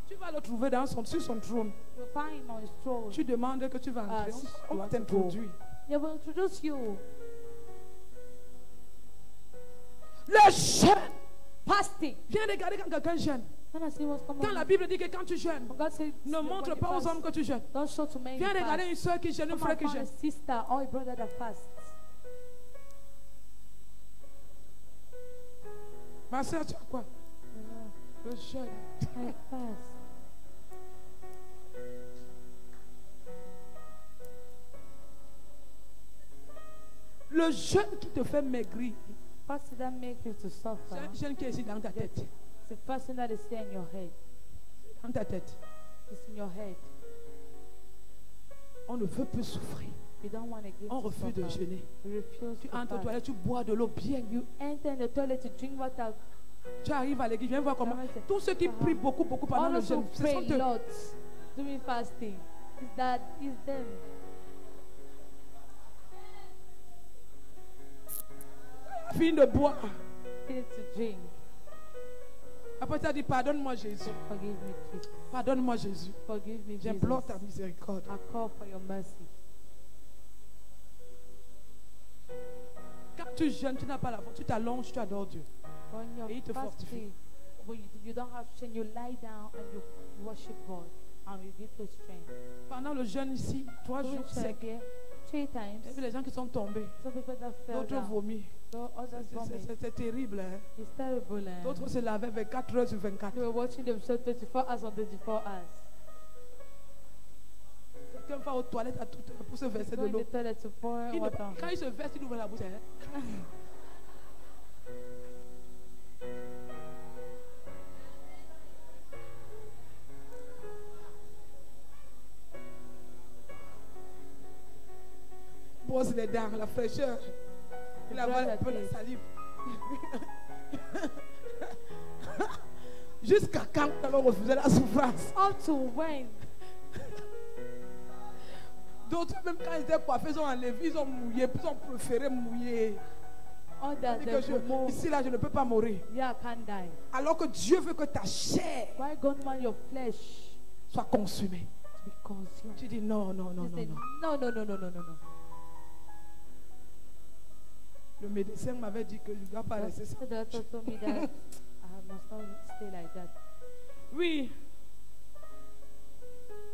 Tu vas le trouver sur son trône. You'll find him on his throne. Tu demandes que tu vas entrer. On va t'introduire. They will introduce you. Le jeûne. Fasting. Viens regarder quand quelqu'un jeûne. When I see what's coming Quand la on. Bible dit que quand tu jeûnes, God says, ne montre pas aux hommes que tu jeûnes. don't show to men. Viens you regarder fast. une soeur qui jeûne, un Come frère and qui find a jeûne. sister or a brother that fasts. Ma soeur, tu as quoi? Le jeûne. I fast. Le jeûne qui te fait maigrir. Fasting that makes you to suffer. C'est un jeûne qui est ici dans ta tête. It's a fasting that is here in your head. Dans ta tête. It's in your head. On ne veut plus souffrir. You don't want again On to refuse de suffer. jeûner. You refuse Tu to entres aux fast. toilettes, tu bois de l'eau bien. You enter in the toilet to drink water. Tu arrives à l'église, viens voir comment. Tous ceux qui prient beaucoup, beaucoup pendant All le those jeûne, who ce pray sont eux. lots during fasting. Is them. Fini de boire. Finish to drink. Après, tu as dit, pardonne-moi Jésus. Forgive me, Jesus. Pardonne-moi Jésus. Forgive me, Jesus. J'implore ta miséricorde. I call for your mercy. Quand tu jeûnes, tu n'as pas la force. Tu t'allonges, tu adores Dieu. When Et il te you're fortifie. fasting, when you don't have strength, you lie down and you worship God and you give you strength. Pendant le jeûne ici, 3 During jours secs. check here, 3 times. Et puis les gens qui sont tombés. Some people that fell D'autres down. vomi. Others vomit. C'est terrible. Hein? It's terrible. D'autres se lavaient 24 heures sur 24. They were watching themselves 24 hours on 24 hours. Quelqu'un va aux toilettes à toute heure pour se verser de Go in l'eau. the toilet to pour Il ne- water. Quand il se verse, il ouvre la bouche. Hein? Brosse les dents, la fraîcheur. Il avale un peu la salive. Jusqu'à quand nous allons refuser la souffrance? Up to when? D'autres, même quand ils étaient coiffés, ils ont enlevé, ils ont mouillé, ils ont préféré mouiller. Others, Dit they que will move. ici, là, je ne peux pas mourir. Yeah, I can't die. Alors que Dieu veut que ta chair Why God want your flesh soit consumée. to be consumed? Tu dis non, non, non, You non, say, non. no, no, no, no, no, no, no. Le médecin m'avait dit que je ne dois pas rester ça. The doctor told me that I must not stay like that. Oui,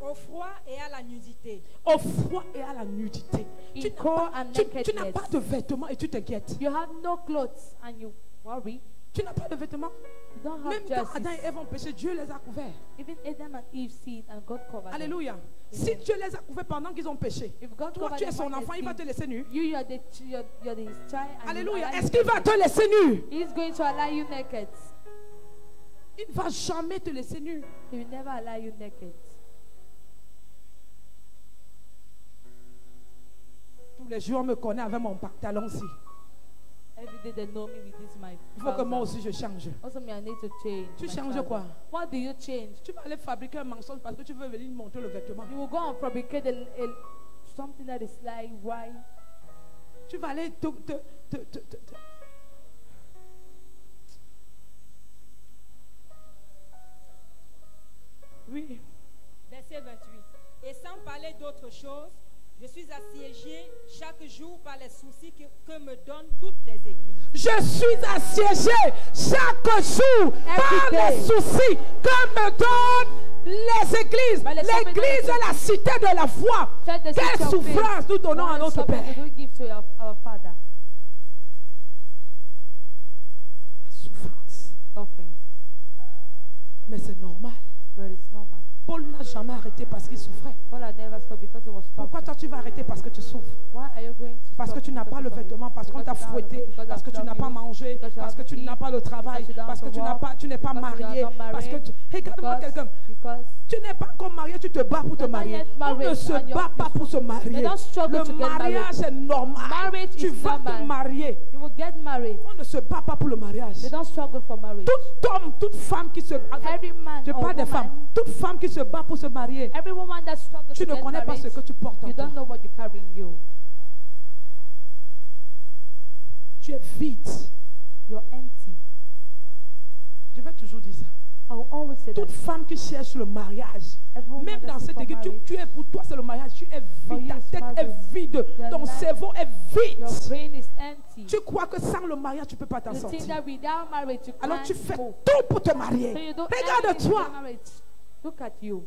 Au froid et à la nudité. au froid et à la nudité. In Tu n'as cold pas, and tu n'as nakedness. pas de vêtements et tu t'inquiètes. You have no clothes and you worry. Tu n'as pas de vêtements. You don't have Même quand Adam et jerseys. Ève ont péché, Dieu les a couverts. Even Adam and Eve sinned and God covered them. Alléluia. Si Dieu les a couverts pendant qu'ils ont péché, If God toi covered tu es them son when they enfant, il va te sinned, laisser nu. you are his child and Alléluia. you allow Est-ce you qu'il va naked. te laisser nu? He's going to allow you naked. Il ne va jamais te laisser nu. He will never allow you naked. Tous les jours, on me connaît avec mon pantalon-ci. Every day they know me with this my Il faut que moi trouser. aussi je change. Also me I need to change. Tu my changes trouser. quoi? What do you change? Tu vas aller fabriquer un mensonge parce que tu veux venir montrer le vêtement. You will go and fabricate something that is like why Tu vas aller Oui. Verset 28. Et sans parler d'autre chose, je suis assiégé chaque jour par les soucis que me donnent toutes les églises. Je suis assiégé chaque jour par les soucis que me donnent les églises. L'église est la cité de la foi. Quelle souffrance nous donnons à notre Père. Father? La souffrance. Suffering. Mais c'est normal. But it's normal. Paul n'a jamais arrêté parce qu'il souffrait. Paul had never stopped because he was Pourquoi suffering. toi tu vas arrêter parce que tu souffres? Why are you going to Parce que stop tu n'as pas because le of it? vêtement, parce qu'on t'a Because you don't have- fouetté, because parce que I've tu n'as loved pas you, mangé, because you parce que haven't tu n'as eaten, pas le travail, because you don't parce que have tu to n'as work, pas, tu n'es pas because you are marié, not married, parce que regarde-moi quelqu'un. because Tu n'es pas encore marié, tu te bats pour te You're not marier. yet On ne married se and you're- bat pas pour se marier. They don't struggle Le to get mariage est normal. Marriage Tu is vas te normal. marier. you will get married. On ne se bat pas pour le mariage. They don't struggle for marriage. Tout homme, toute femme qui se Every man je or parle des woman, femmes, toute femme qui se bat pour se marier, every woman that struggles tu to ne get connais pas married, ce que tu portes en you toi. don't know what you carry in you. Tu es vide. You're empty. Je vais toujours dire ça. I will always say that. Toute femme qui cherche le mariage, Every woman même that dans seeks cette for église, marriage, tu es pour toi c'est le mariage, tu es For vide, you ta it's tête est marriage. vide, Your ton life- cerveau est your vide. brain is empty. Tu crois que sans le mariage, tu ne peux pas t'en You think sortir. that without marriage you Alors can't tu fais move. tout pour te So marier. you do everything to Regarde-toi, get married. Look at you.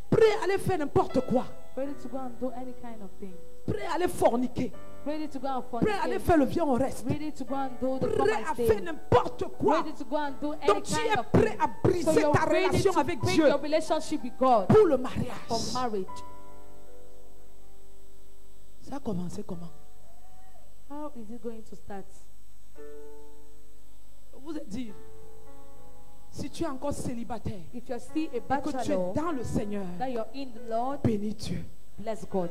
prêt à aller faire n'importe quoi, Ready to go and do any kind of thing. prêt à aller forniquer, Ready to go and prêt à aller fornicate. faire le vieux on reste, Ready to go and do the come prêt and à stay. faire n'importe quoi. Ready to go and do any Donc tu kind es of prêt thing. à So briser you're ta ready relation to avec break Dieu your relationship with God pour le for mariage. marriage. Ça a commencé comment? How is it going to start? Vous êtes dit, si tu es encore célibataire If you're still a et que tu es bachelor, dans le Seigneur, that you're in the Lord, bénis Dieu. bless God.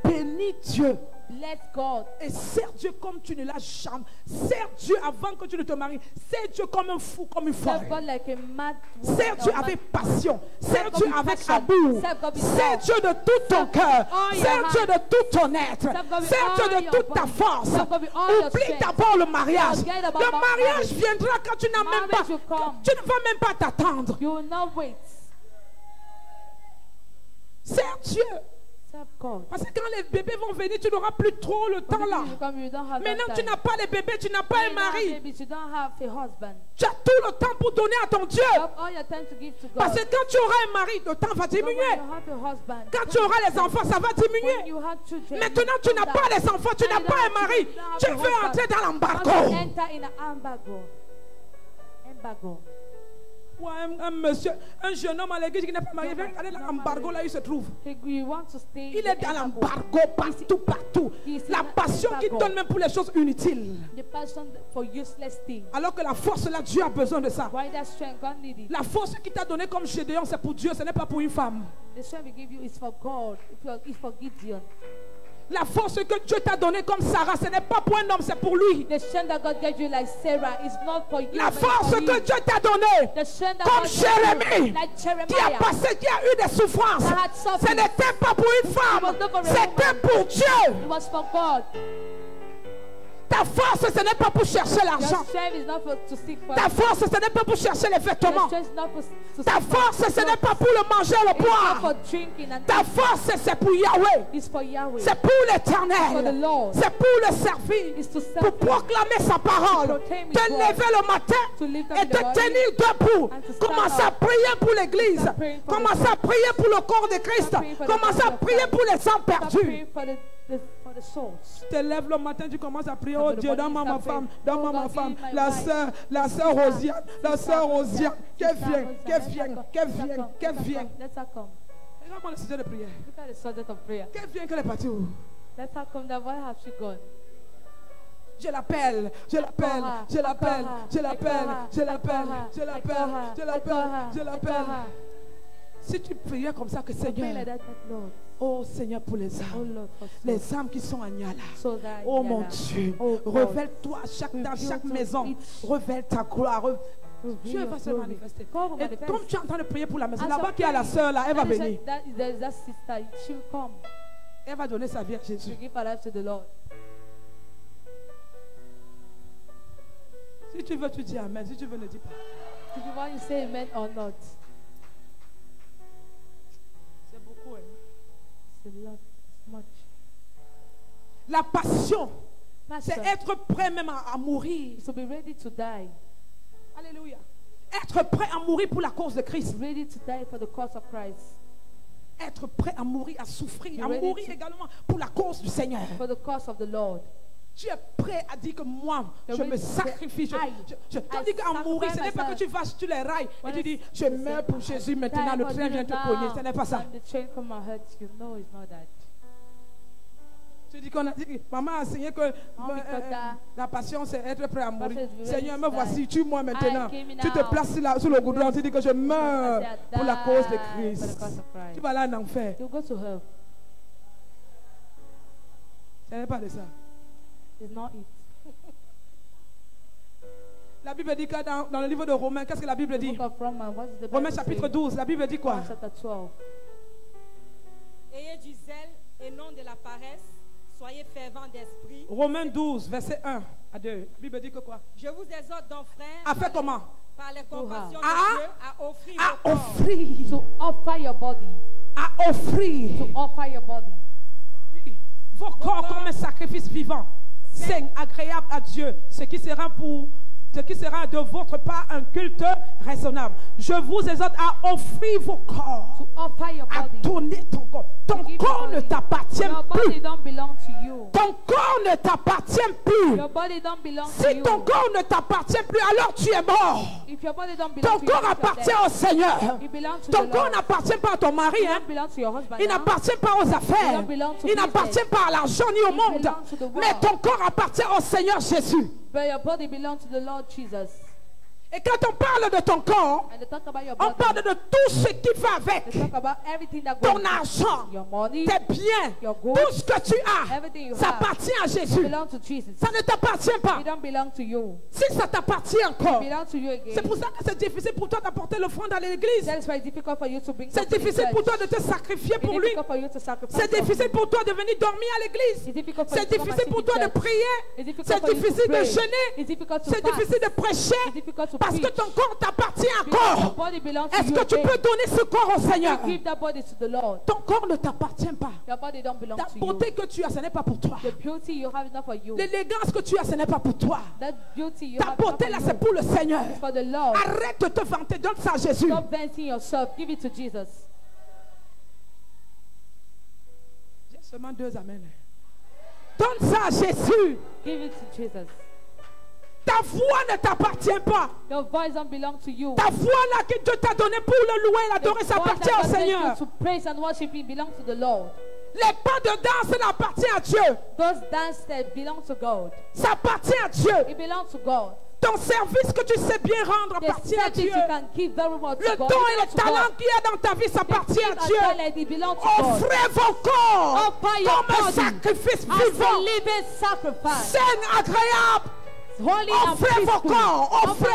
Bénis Dieu. Bless God. Et sers Dieu comme tu ne l'as jamais. Sers Dieu avant que tu ne te maries. Sers Dieu comme un fou, comme une Serve folle. God like a mad woman Sers Dieu or mad- avec passion. Sers Serve God Dieu with avec passion. amour. Serve God with Sers love. Dieu de tout ton Serve cœur. all your Sers heart. Dieu de tout ton être. Serve God with Sers all Dieu de your toute ta body. force. Serve God with all your Oublie strength. d'abord le mariage. Forget about Le mariage marriage. viendra quand tu n'as même pas. Marriage will come. Tu ne vas même pas t'attendre. You will not wait. Sers Dieu. Serve God. Parce que quand les bébés vont venir, tu n'auras plus trop le temps là. You come, you don't have Maintenant, that tu time. n'as pas les bébés, tu n'as pas You un don't have mari. babies, you don't have a husband. Tu as tout le temps pour donner à ton Dieu. You have all your time to give to God. Parce que quand tu auras un mari, le temps va But when diminuer. you have a husband, Quand tu auras les enfants, ça va when diminuer. you have children, Maintenant, tu n'as pas les enfants, tu n'as pas un mari. Tu veux entrer dans l'embargo. Enter in an embargo. Embargo. Ouais, un monsieur, un jeune homme à l'église qui n'est pas marié, viens regarder l'embargo là où il se trouve. You want to stay Il in est the dans embargo. l'embargo partout, partout. He's in La the passion qu'il embargo. donne même pour les choses inutiles. The passion for useless things. Alors que la force là, Dieu a besoin de ça. Why that strength God need it? La force qu'il t'a donnée comme Gédéon, c'est pour Dieu, ce n'est pas pour une femme. The strength we give you is for God. It's for Gideon. La force que Dieu t'a donnée comme Sarah, ce n'est pas pour un homme, c'est pour lui. The strength that God gave you like Sarah is not for you. La but force for que you. Dieu t'a donnée, The strength that comme God gave you, Jérémie, like qui a Jeremiah, passé, qui a eu des souffrances, that had suffered. ce n'était pas pour une femme, It was not for a c'était woman. pour Dieu. It was for God. Ta force, ce n'est pas pour chercher Your l'argent. strength is not for, to seek for Ta force, ce n'est pas pour chercher les Your vêtements. strength is not for, to Ta seek for force, ce n'est pas pour le manger, le It's not boire. for drinking and Ta eating. force, c'est pour Yahweh. It's for Yahweh. C'est pour For the l'éternel. Lord. C'est pour le servir. It's to Pour serve Him. proclamer sa parole. To proclaim His Te word. lever le matin To lift up et in te the morning. tenir debout. And to stand Commence à up. prier pour l'église. Start praying for the Commence à prier pour le corps de Christ. Start praying for the Commence à body of prier Christ. pour les âmes Start perdues. praying for the souls. Tu te lèves le matin, tu commences à prier. Start Oh with the Dieu, body, donne-moi ma start femme, praying. donne-moi Oh ma God, femme. give me my La wife. sœur Rosiane, la sœur Rosiane, qu'elle Sister vienne, Rosiane, qu'elle let her vienne, come, qu'elle let her vienne, come, qu'elle let her vienne. come, let her come. Regarde-moi le sujet de prière. Look at the subject of prayer. Qu'elle vienne, qu'elle est partie où? Let her come. That why has she gone? Je l'appelle, je l'appelle, je l'appelle, je l'appelle, je l'appelle, je l'appelle, je l'appelle, je l'appelle. Si tu priais comme ça, que Pray like Seigneur, that, Lord. oh Seigneur pour les Oh âmes, Lord, for souls. les âmes qui sont à Niala. So that Oh Yala. mon Dieu, Oh God. révèle-toi dans chaque Reveal maison, to each- révèle ta gloire. Dieu va se glory. manifester. God will Et manifest. comme tu es en train de prier pour la maison, As là-bas you're qui a la praying, sœur là, elle va and venir. there's that sister, she will come Elle va donner sa vie à to Jésus. give her life to the Lord. Si tu veux, tu dis Amen. Si tu veux, ne dis pas. If you want, you say amen or not. C'est beaucoup. Hein? It's a lot. It's much. La passion, c'est Passion être prêt même à mourir. is to be ready to die. Alléluia. Être prêt à mourir pour la cause de Christ. Ready to die for the cause of Christ. Être prêt à mourir, à souffrir, à Ready mourir to- également pour la cause du Seigneur. For the cause of the Lord. Tu es prêt à dire que moi, You're je me ready to say, sacrifie. Tandis I qu'à mourir, ce n'est pas que sacrifice tu vas sur les rails et When tu I dis, je say, meurs pour Jésus Die maintenant, le for train vient Jesus te cogner. now, Ce n'est pas ça. and the train come and hurt you. No, it's not that. Tu dis qu'on a dit, maman a enseigné que because la passion, c'est être prêt à mourir. Passion is Seigneur, me ready to voici, die. tue-moi maintenant. I came Tu te now. places sur le goudron, tu dis que je meurs I say, I pour la cause de die for the Christ. cause of Christ. Tu vas là en enfer. You'll go to hell. Ce n'est pas de ça. It's not it. La Bible dit que dans le livre de Romains, qu'est-ce que la Bible The dit? book of Romans, what does the Bible Romains say? chapitre 12, la Bible dit quoi? Romans chapter 12. Ayez du zèle et non de la paresse. Soyez fervents d'esprit. Romains 12, verset 1 à 2. La Bible dit que quoi? Je vous exhorte donc, frères, À faire comment? par les compassions de Ah. Dieu, à offrir À vos corps offrir. To offer your body. À offrir. To offer your body. Oui. Vos corps comme un sacrifice vivant, saint, agréable à Dieu, ce qui sera de votre part un culte raisonnable. Je vous exhorte à offrir vos corps, To offer your à body. donner ton corps. Ton Give corps your ne body. t'appartient Your body plus. don't belong to you. Ton corps ne t'appartient plus. Your body don't belong to Si you. ton corps ne t'appartient plus, alors tu es mort. If your body don't belong Ton to you, corps you're appartient dead. au Seigneur. It belongs to Ton the corps Lord. n'appartient pas à ton mari. It Hein? don't belong to your husband Il now. n'appartient pas aux affaires. don't belong to Il n'appartient business. pas à l'argent ni au It monde. belongs to the world. Mais ton corps appartient au Seigneur Jésus. But your body belongs to the Lord Jesus. Et quand on parle de ton corps, And they talk about your on body. parle de tout ce qui va avec. They talk about everything that goes Ton argent, your money, tes biens, your goods, tout ce que tu as, everything you ça have. appartient à Jésus. belong to Jesus. Ça ne t'appartient pas. It don't belong to you. Si ça t'appartient encore, It belongs to you c'est again. pour ça que c'est difficile pour toi d'apporter l'offrande à l'église. That is why it's difficult for you to bring C'est something to difficile pour church. toi de te sacrifier It's pour lui. difficult for you to sacrifice C'est difficile pour toi de venir dormir à l'église. It's difficult for you C'est to come and difficile sit pour in toi de church. prier. It's difficult C'est for you to difficile de pray. jeûner. It's difficult to C'est fast. difficile de prêcher It's difficult to parce que preach. ton corps t'appartient Because your encore. body belongs to Est-ce you que tu again. peux donner ce corps au Seigneur? Give that body to the Lord. Ton corps ne t'appartient pas. Your body don't belong La to you. beauté que tu as, ce n'est pas pour toi. The beauty you have is not for you. L'élégance que tu as, ce n'est pas pour toi. That beauty you Ta have is not beauté for là, you. c'est pour le Seigneur. It's for the Lord. Arrête de te vanter, donne ça à Jésus. Stop venting yourself. Give it to Jesus. J'ai seulement 2 amens. Donne ça à Jésus. Give it to Jesus. Ta voix ne t'appartient pas. Your voice don't belong to you. Ta voix là que Dieu t'a donnée pour le louer, l'adorer, ça voice appartient that au God sent Seigneur. you to praise and worship Him belongs to the Lord. Les pas de danse, ça appartient à Dieu. Those dance steps belong to God. Ça appartient à Dieu. It belongs to God. Ton service que tu sais bien rendre The appartient à service Dieu. you can give very well to Le God. don It et belongs le to talent God. qu'il y a dans ta vie, ça appartient à The Dieu. talent, it belongs to God. Offrez vos corps Offer your comme un body sacrifice as a vivant, living sacrifice. sain, agréable. Holy and Offrez vos peaceful. corps, offrez.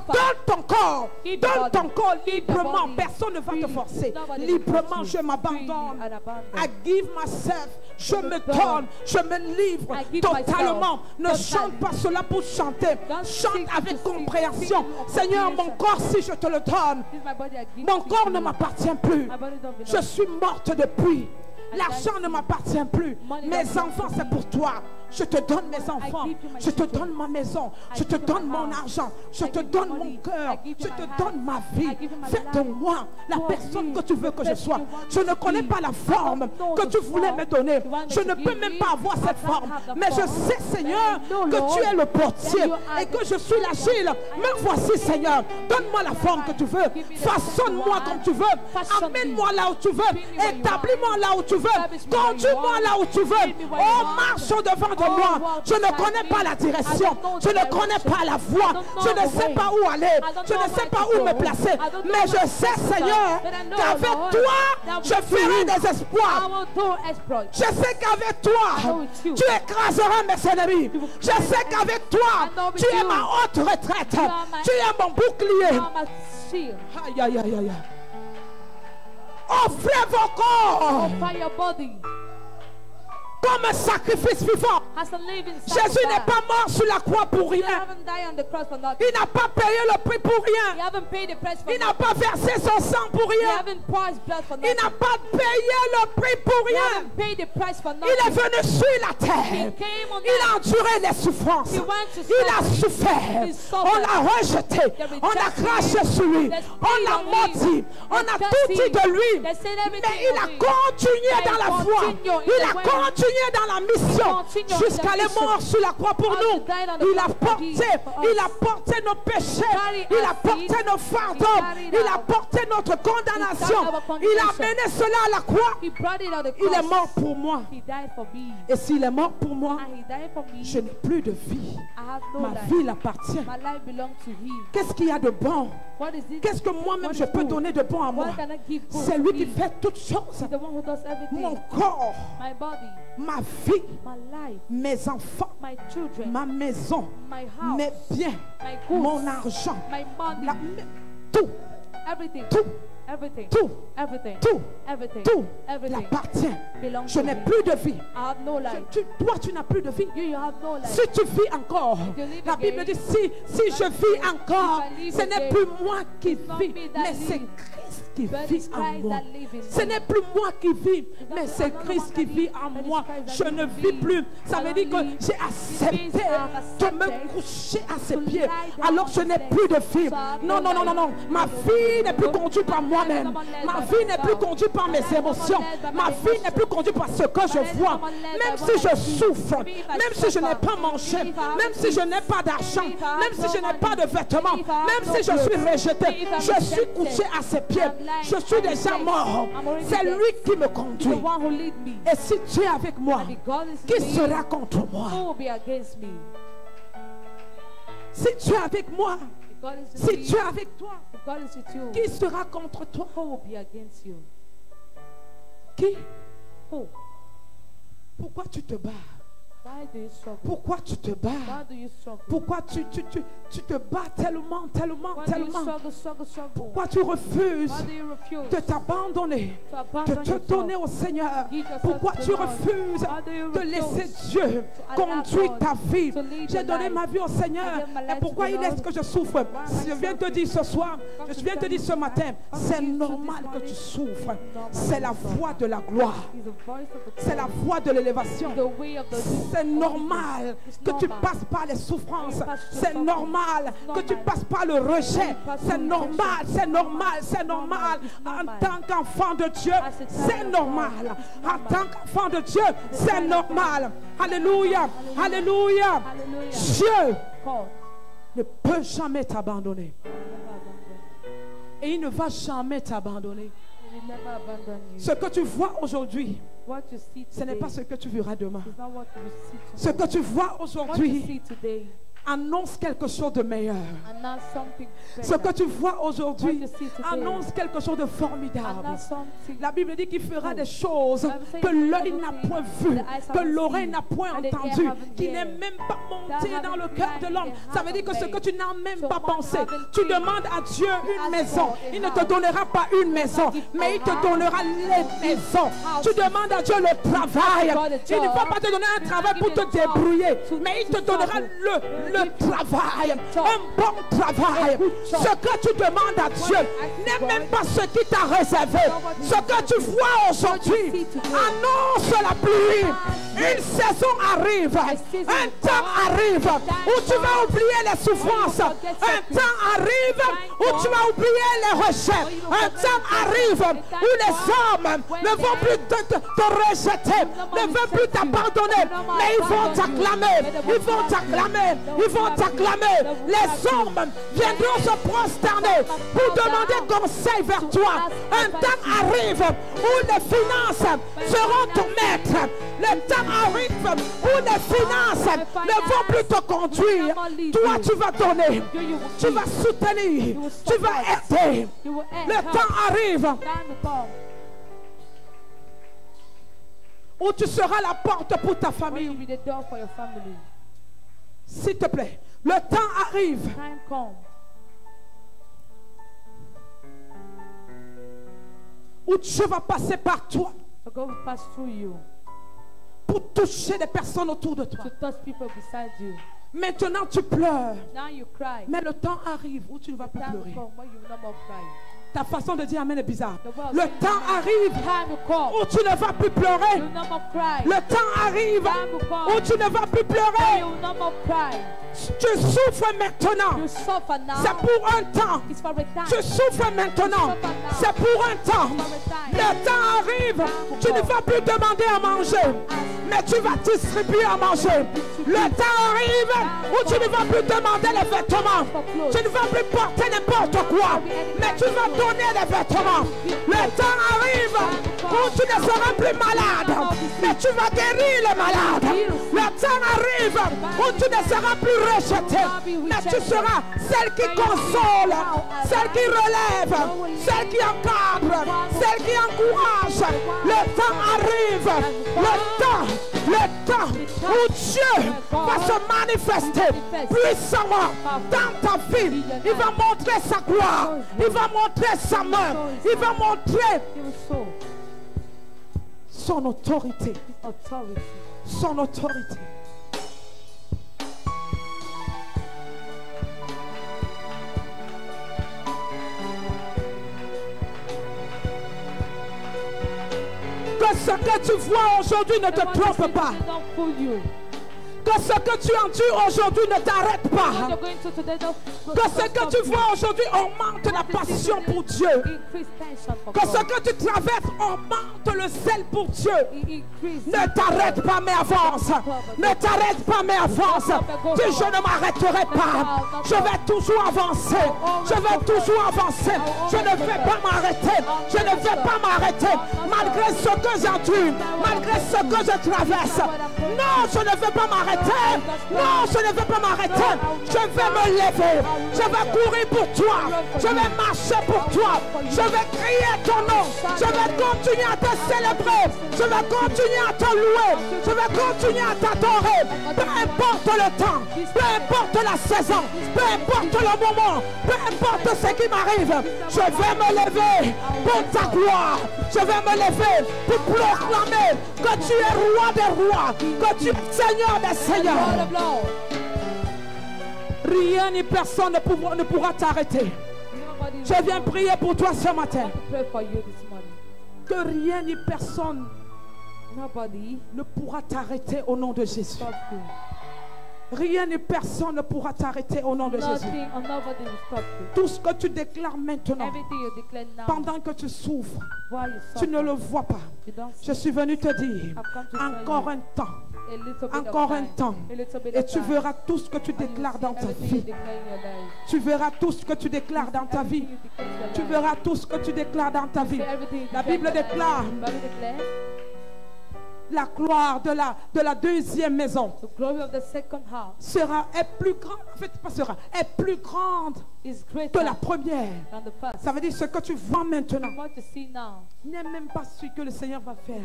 Donne ton corps, Keep donne your ton body. corps Keep your librement. body. Personne ne va te Freely. forcer. Nobody will Librement, force je you. m'abandonne. Freely and abandon. I give myself. Je me burn. donne, je me livre I give totalement. myself. Ne chante pas cela pour chanter. Don't Chante sing avec to sing. compréhension. Sing with Seigneur, mon comprehension. corps, si je te le donne, This is my body I give mon to corps you. ne m'appartient plus. My body don't belong Je suis morte depuis. I L'argent died ne to m'appartient plus. Money Mes don't belong enfants, to c'est me. pour toi. Je te donne mes enfants. give you my Je te children. donne ma maison. I Je te give you donne my mon house. argent. Je I te give you donne money. mon cœur. I give Je you te my donne ma I vie. give you my Fais de life. moi la Do of personne me que tu veux que the je person sois. you want Je me ne to connais be. pas la forme I don't know que the tu voulais form me donner. you want me Je to ne peux give même me. pas avoir I cette can't forme. have the Mais je form. sais, Seigneur, But I know, que tu Lord, es le portier that you are et que the je suis l'agile. Me voici, Seigneur. Donne-moi la forme que tu veux. Give me the Façonne-moi form comme you tu veux. want. Fashion me. Amène-moi là où tu veux. Bring me where you Établis-moi want. là où tu veux. Establish me where you Conduis-moi want. là où tu veux. Lead me where you Oh, want. marche au devant de moi. Je ne connais pas la direction. Je ne connais pas la voie. Je ne sais pas où aller. Je ne sais pas où me placer. Mais je sais, Seigneur, qu'avec toi, je ferai des espoirs. Je sais qu'avec toi, tu écraseras mes ennemis. Je sais qu'avec toi, tu es ma haute retraite. Tu es mon bouclier. Aïe, aïe, aïe, aïe. Offrez vos corps comme un sacrifice vivant. Jésus n'est pas mort sur la croix pour rien. Il n'a pas payé le prix pour rien. Il n'a pas versé son sang pour rien. Il n'a pas payé le prix pour rien. Il est venu sur la terre. Il a enduré les souffrances. Il a souffert. On l'a rejeté. On a craché sur lui. On l'a maudit. On a tout dit de lui. Mais il a continué dans la foi. Il a continué dans la mission jusqu'à la mort sur la croix pour nous. Il a porté nos péchés. Il a porté nos fardeaux. Il a porté notre condamnation. Il a mené cela à la croix. Il est mort pour moi. Et s'il est mort pour moi, je n'ai plus de vie. Ma vie l'appartient. Qu'est-ce qu'il y a de bon? Qu'est-ce que moi-même je peux donner de bon à moi? C'est lui qui fait toutes choses. Mon corps, ma vie, mes enfants, ma maison, mes biens, mon argent, tout, tout l'appartient. Je n'ai plus de vie. Toi, tu n'as plus de vie. Si tu vis encore, la Bible dit si je vis encore, ce n'est plus moi qui vis, mais c'est Christ qui vit en moi. Ce n'est plus moi qui vis, mais c'est Christ qui vit en moi. Je ne vis plus. Ça veut dire que j'ai accepté de me coucher à ses pieds. Alors je n'ai plus de vie. Non, non, non, non, non. Ma vie n'est plus conduite par moi-même. Ma vie n'est plus conduite par mes émotions. Ma vie n'est plus conduite par ce que je vois. Même si je souffre, même si je n'ai pas mangé, même si je n'ai pas d'argent, même si je n'ai pas de vêtements, même si je suis rejeté, je suis couché à ses pieds. Je suis déjà mort. C'est lui qui me conduit. Et si tu es avec moi, qui sera contre moi? Si tu es avec moi, si tu es avec toi, qui sera contre toi? Qui? Pourquoi tu te bats? Pourquoi tu te bats? Pourquoi tu te bats tellement? Pourquoi tu refuses de t'abandonner, de te donner au Seigneur? Pourquoi tu refuses de laisser Dieu conduire ta vie? J'ai donné ma vie au Seigneur. Et pourquoi il laisse que je souffre? Je viens te dire ce soir, je viens te dire ce matin, c'est normal que tu souffres. C'est la voie de la gloire. C'est la voie de l'élévation. C'est normal que tu passes par les souffrances. C'est normal que tu passes par le rejet. C'est normal, c'est normal, c'est normal. En tant qu'enfant de Dieu, c'est normal. En tant qu'enfant de Dieu, c'est normal. Alléluia, alléluia. Dieu ne peut jamais t'abandonner. Et il ne va jamais t'abandonner. Ce que tu vois aujourd'hui, ce n'est pas ce que tu verras demain. Ce que tu vois aujourd'hui annonce quelque chose de meilleur. Ce que tu vois aujourd'hui annonce quelque chose de formidable. La Bible dit qu'il fera des choses que l'œil n'a point vues, que l'oreille n'a point entendu, qui n'est même pas monté dans le cœur de l'homme. Ça veut dire que ce que tu n'as même pas pensé, tu demandes à Dieu une maison. Il ne te donnera pas une maison, mais il te donnera les maisons. Tu demandes à Dieu le travail. Il ne va pas te donner un travail pour te débrouiller, mais il te donnera le travail, un bon travail. Ce que tu demandes à Dieu n'est même pas ce qu'il t'a réservé. Ce que tu vois aujourd'hui annonce la pluie. Une saison arrive, un temps arrive où tu vas oublier les souffrances. Un temps arrive où tu vas oublier les rejets. Un temps arrive où les hommes ne vont plus te rejeter, ne vont plus t'abandonner, mais ils vont t'acclamer, ils vont t'acclamer, ils vont t'acclamer. Les hommes viendront se prosterner pour demander conseil vers toi. Un temps arrive où les finances seront ton maître. Le temps arrive où les finances ne vont plus te conduire. Toi, tu vas donner, tu vas soutenir, tu vas aider. Le temps arrive où tu seras la porte pour ta famille. S'il te plaît, le temps arrive où Dieu va passer par toi pour toucher les personnes autour de toi. Maintenant tu pleures, mais le temps arrive où tu ne vas plus pleurer. Ta façon de dire amen est bizarre. Le temps arrive où tu ne vas plus pleurer. Le temps arrive où tu ne vas plus pleurer. Tu souffres maintenant. C'est pour un temps. Tu souffres maintenant. C'est pour un temps. Le temps arrive. Tu ne vas plus demander à manger, mais tu vas distribuer à manger. Le temps arrive où tu ne vas plus demander les vêtements. Tu ne vas plus porter n'importe quoi, mais tu vas donner les vêtements. Le temps arrive où tu ne seras plus malade, mais tu vas guérir les malades. Le temps arrive où tu ne seras plus rejeté, mais tu seras celle qui console, celle qui relève, celle qui encadre, celle qui encourage. Le temps arrive, le temps où Dieu va se manifester puissamment dans ta vie. Il va montrer sa gloire, il va montrer sa main, il va montrer son autorité. Son autorité. Que ce que tu vois aujourd'hui ne te trompe pas. Que ce que tu endures aujourd'hui ne t'arrête pas. Que ce que tu vois aujourd'hui augmente la passion pour Dieu. Que ce que tu traverses augmente le zèle pour Dieu. Ne t'arrête pas mais avance. Ne t'arrête pas mais avance. Dis je ne m'arrêterai pas. Je vais toujours avancer. Je vais toujours avancer. Je ne vais pas m'arrêter. Je ne vais pas m'arrêter. Malgré ce que j'endure. Malgré ce que je traverse. Non, je ne vais pas m'arrêter. Non, je ne vais pas m'arrêter. Je vais me lever. Je vais courir pour toi. Je vais marcher pour toi. Je vais crier ton nom. Je vais continuer à te célébrer. Je vais continuer à te louer. Je vais continuer à t'adorer. Peu importe le temps. Peu importe la saison. Peu importe le moment. Peu importe ce qui m'arrive. Je vais me lever pour ta gloire. Je vais me lever pour proclamer que tu es roi des rois. Que tu es Seigneur des seigneurs. Rien ni personne ne pourra t'arrêter. Je viens prier pour toi ce matin. Que rien ni personne ne pourra t'arrêter au nom de Jésus. Rien ni personne ne pourra t'arrêter au nom de Jésus. Tout ce que tu déclares maintenant, pendant que tu souffres, tu ne le vois pas. Je suis venu te dire, encore un temps. Encore un temps. Et tu verras tout ce que tu déclares dans ta vie. Tu verras tout ce que tu déclares dans ta vie. Tu verras tout ce que tu déclares dans ta vie. La Bible déclare la gloire de la deuxième maison est plus grande, en fait pas sera, est plus grande que la première. Ça veut dire ce que tu vois maintenant n'est même pas ce que le Seigneur va faire.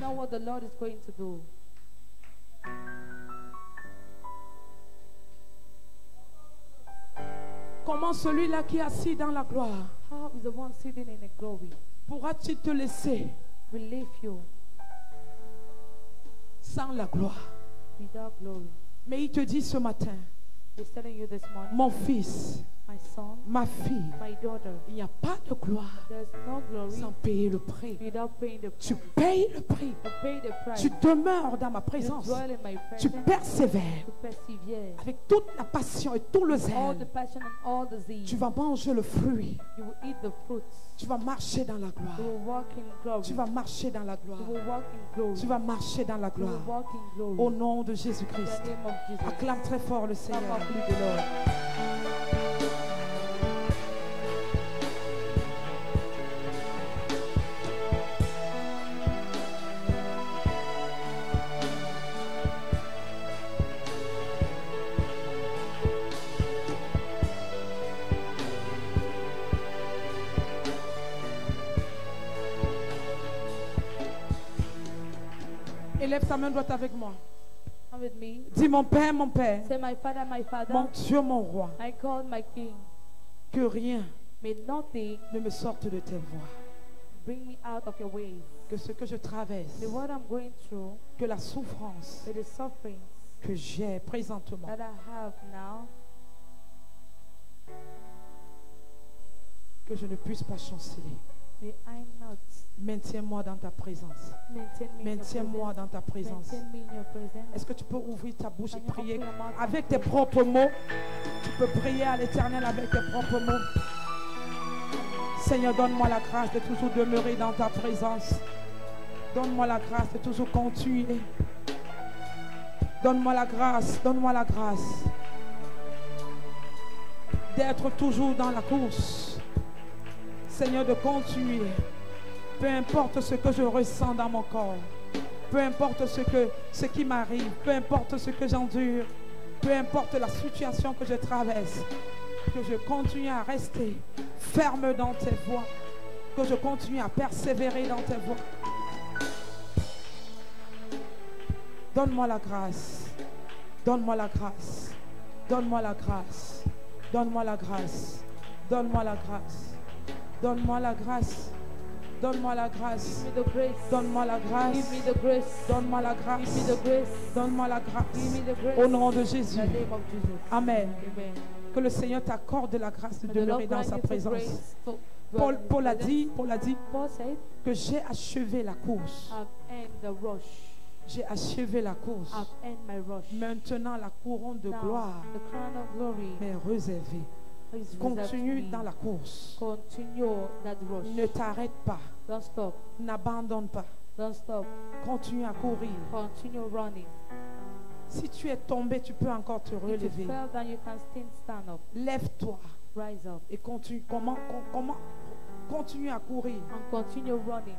Comment celui-là qui est assis dans la gloire pourra-t-il te laisser sans la gloire? Mais il te dit ce matin, mon fils, ma fille, il n'y a pas de gloire sans payer le prix. Tu payes le prix. Tu demeures dans ma présence. Tu persévères avec toute la passion et tout le zèle. Tu vas manger le fruit. Tu vas marcher dans la gloire. Tu vas marcher dans la gloire. Tu vas marcher dans la gloire. Au nom de Jésus-Christ. Acclame très fort le Seigneur. Élève ta main droite avec moi. Come with me. Dis mon Père, mon Père, Say, my Father, mon Dieu, mon roi, my God, my King. que rien May nothing ne me sorte de tes voies. bring me out of your ways. Que ce que je traverse, The what I'm going through, que la souffrance with the sufferings que j'ai présentement, that I have now, que je ne puisse pas chanceler. may I not Maintiens-moi dans ta présence. maintain me in your Maintiens-moi presence. dans ta présence. Maintain me in your presence. Est-ce que tu peux ouvrir ta bouche et Can you prier open your mouth avec and tes pray? propres mots? Tu peux prier à l'Éternel avec tes propres mots. Seigneur, donne-moi la grâce de toujours demeurer dans ta présence. Donne-moi la grâce de toujours continuer. Donne-moi la grâce d'être toujours dans la course. Seigneur, de continuer. Peu importe ce que je ressens dans mon corps. Peu importe ce qui m'arrive. Peu importe ce que j'endure. Peu importe la situation que je traverse. Que je continue à rester ferme dans tes voies. Que je continue à persévérer dans tes voies. Donne-moi la grâce. Donne-moi la grâce. Donne-moi la grâce. Donne-moi la grâce. Donne-moi la grâce. Donne-moi la grâce. Donne-moi la grâce. Give me the grace. Donne-moi la grâce. Give me the grace. Donne-moi la Give grâce. me the grace. Donne-moi la Give grâce. me the grace. Au nom de In Jésus. the name of Jesus. Amen. Amen. Que le Seigneur t'accorde la grâce de May the demeurer Lord dans grant sa you the présence. grace to dwell in His Paul a presence. dit Paul said, que j'ai achevé la course. I've ended the rush. J'ai achevé la course. I've ended my rush. Maintenant, la couronne de Now, gloire the crown of glory m'est réservée. is reserved Continue to me. dans la course. Continue that rush. Ne t'arrête pas. Don't stop. N'abandonne pas. Don't stop. Continue à courir. Continue running. Si tu es tombé, tu peux encore te If you relever. fell down, you can still stand up. Lève-toi Rise up et continue. Continue à courir. and continue running.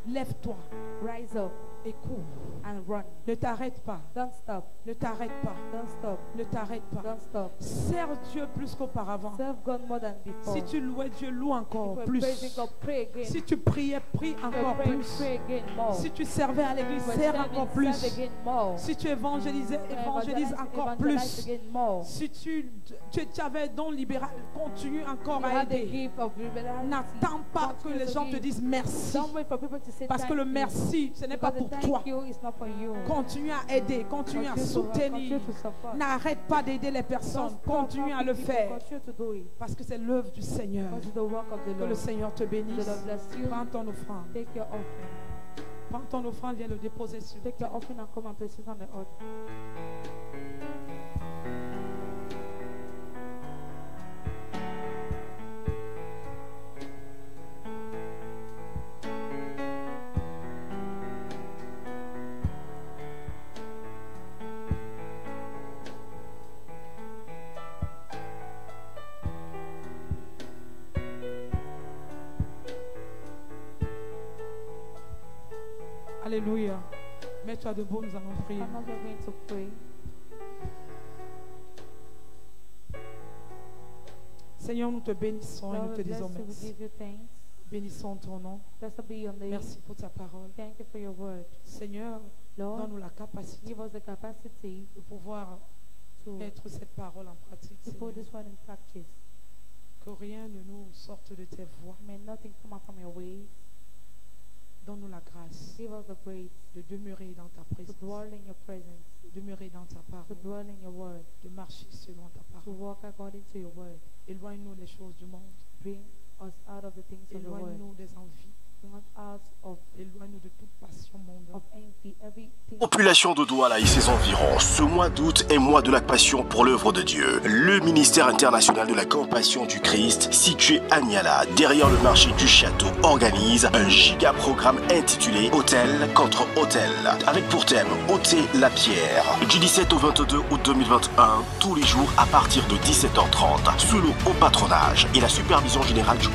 Lève-toi Rise up et cours. and run. Ne t'arrête pas. Don't stop. Ne t'arrête pas. Don't stop. Ne t'arrête pas. Don't stop. Sers Dieu plus qu'auparavant. Serve God more than before. Si tu louais Dieu, loue encore If you're plus. praising God, pray again. Si tu priais, prie If you're encore praying, plus. pray again more. Si tu servais à l'église, If you're sers serving, encore serve plus. again more. Si tu évangélisais, évangélise encore Evangelize plus. again more. Si tu avais don libéral, continue encore You à have the aider. gift of liberality. N'attends pas que Continue les to gens te give. disent merci. Don't wait for people to say Parce que thank le you. merci, ce n'est pas Because pour the toi. thank you is not for you. Continue à aider, continue à Continue to work, soutenir. continue to support. N'arrête pas d'aider les personnes. Don't stop Continue à le helping people. faire. Continue to do it. Parce que c'est l'œuvre du Seigneur. Because it's the work of the Que le Lord. Seigneur te The bénisse. Lord bless you. Prends ton offrande. Take your offering. Prends ton offrande, viens le déposer sur Take your offering and come and place it on the altar. Alléluia. Mets-toi debout, nous allons prier. And now we're going to pray. Seigneur, nous te bénissons et Lord, nous we te bless disons you. We merci. give you thanks. Bénissons ton nom. Blessed be your name. Merci pour ta parole. Thank you for your word. Seigneur, Lord, donne-nous la capacité give us the capacity de pouvoir to mettre cette parole en pratique. put Seigneur. this word in practice. Que rien ne nous sorte de tes voies. May nothing come out from your ways. Donne-nous la grâce Give us the grace de demeurer dans ta to présence, dwell in your presence, de demeurer dans ta to parole, dwell in your word, de marcher selon ta to parole. walk according to your word. Éloigne-nous des choses du monde. Bring us out of the things of the world. Éloigne-nous des envies. Bring us out of Éloigne-nous de toute passion mondaine. envy, everything. Population de Douala et ses environs, ce mois d'août est mois de la passion pour l'œuvre de Dieu. Le ministère international de la Compassion du Christ, situé à Niala, derrière le marché du château, organise un giga programme intitulé Hôtel contre Hôtel, avec pour thème ôter la pierre. Du 17 au 22 août 2021, tous les jours à partir de 17h30, sous le haut patronage et la supervision générale du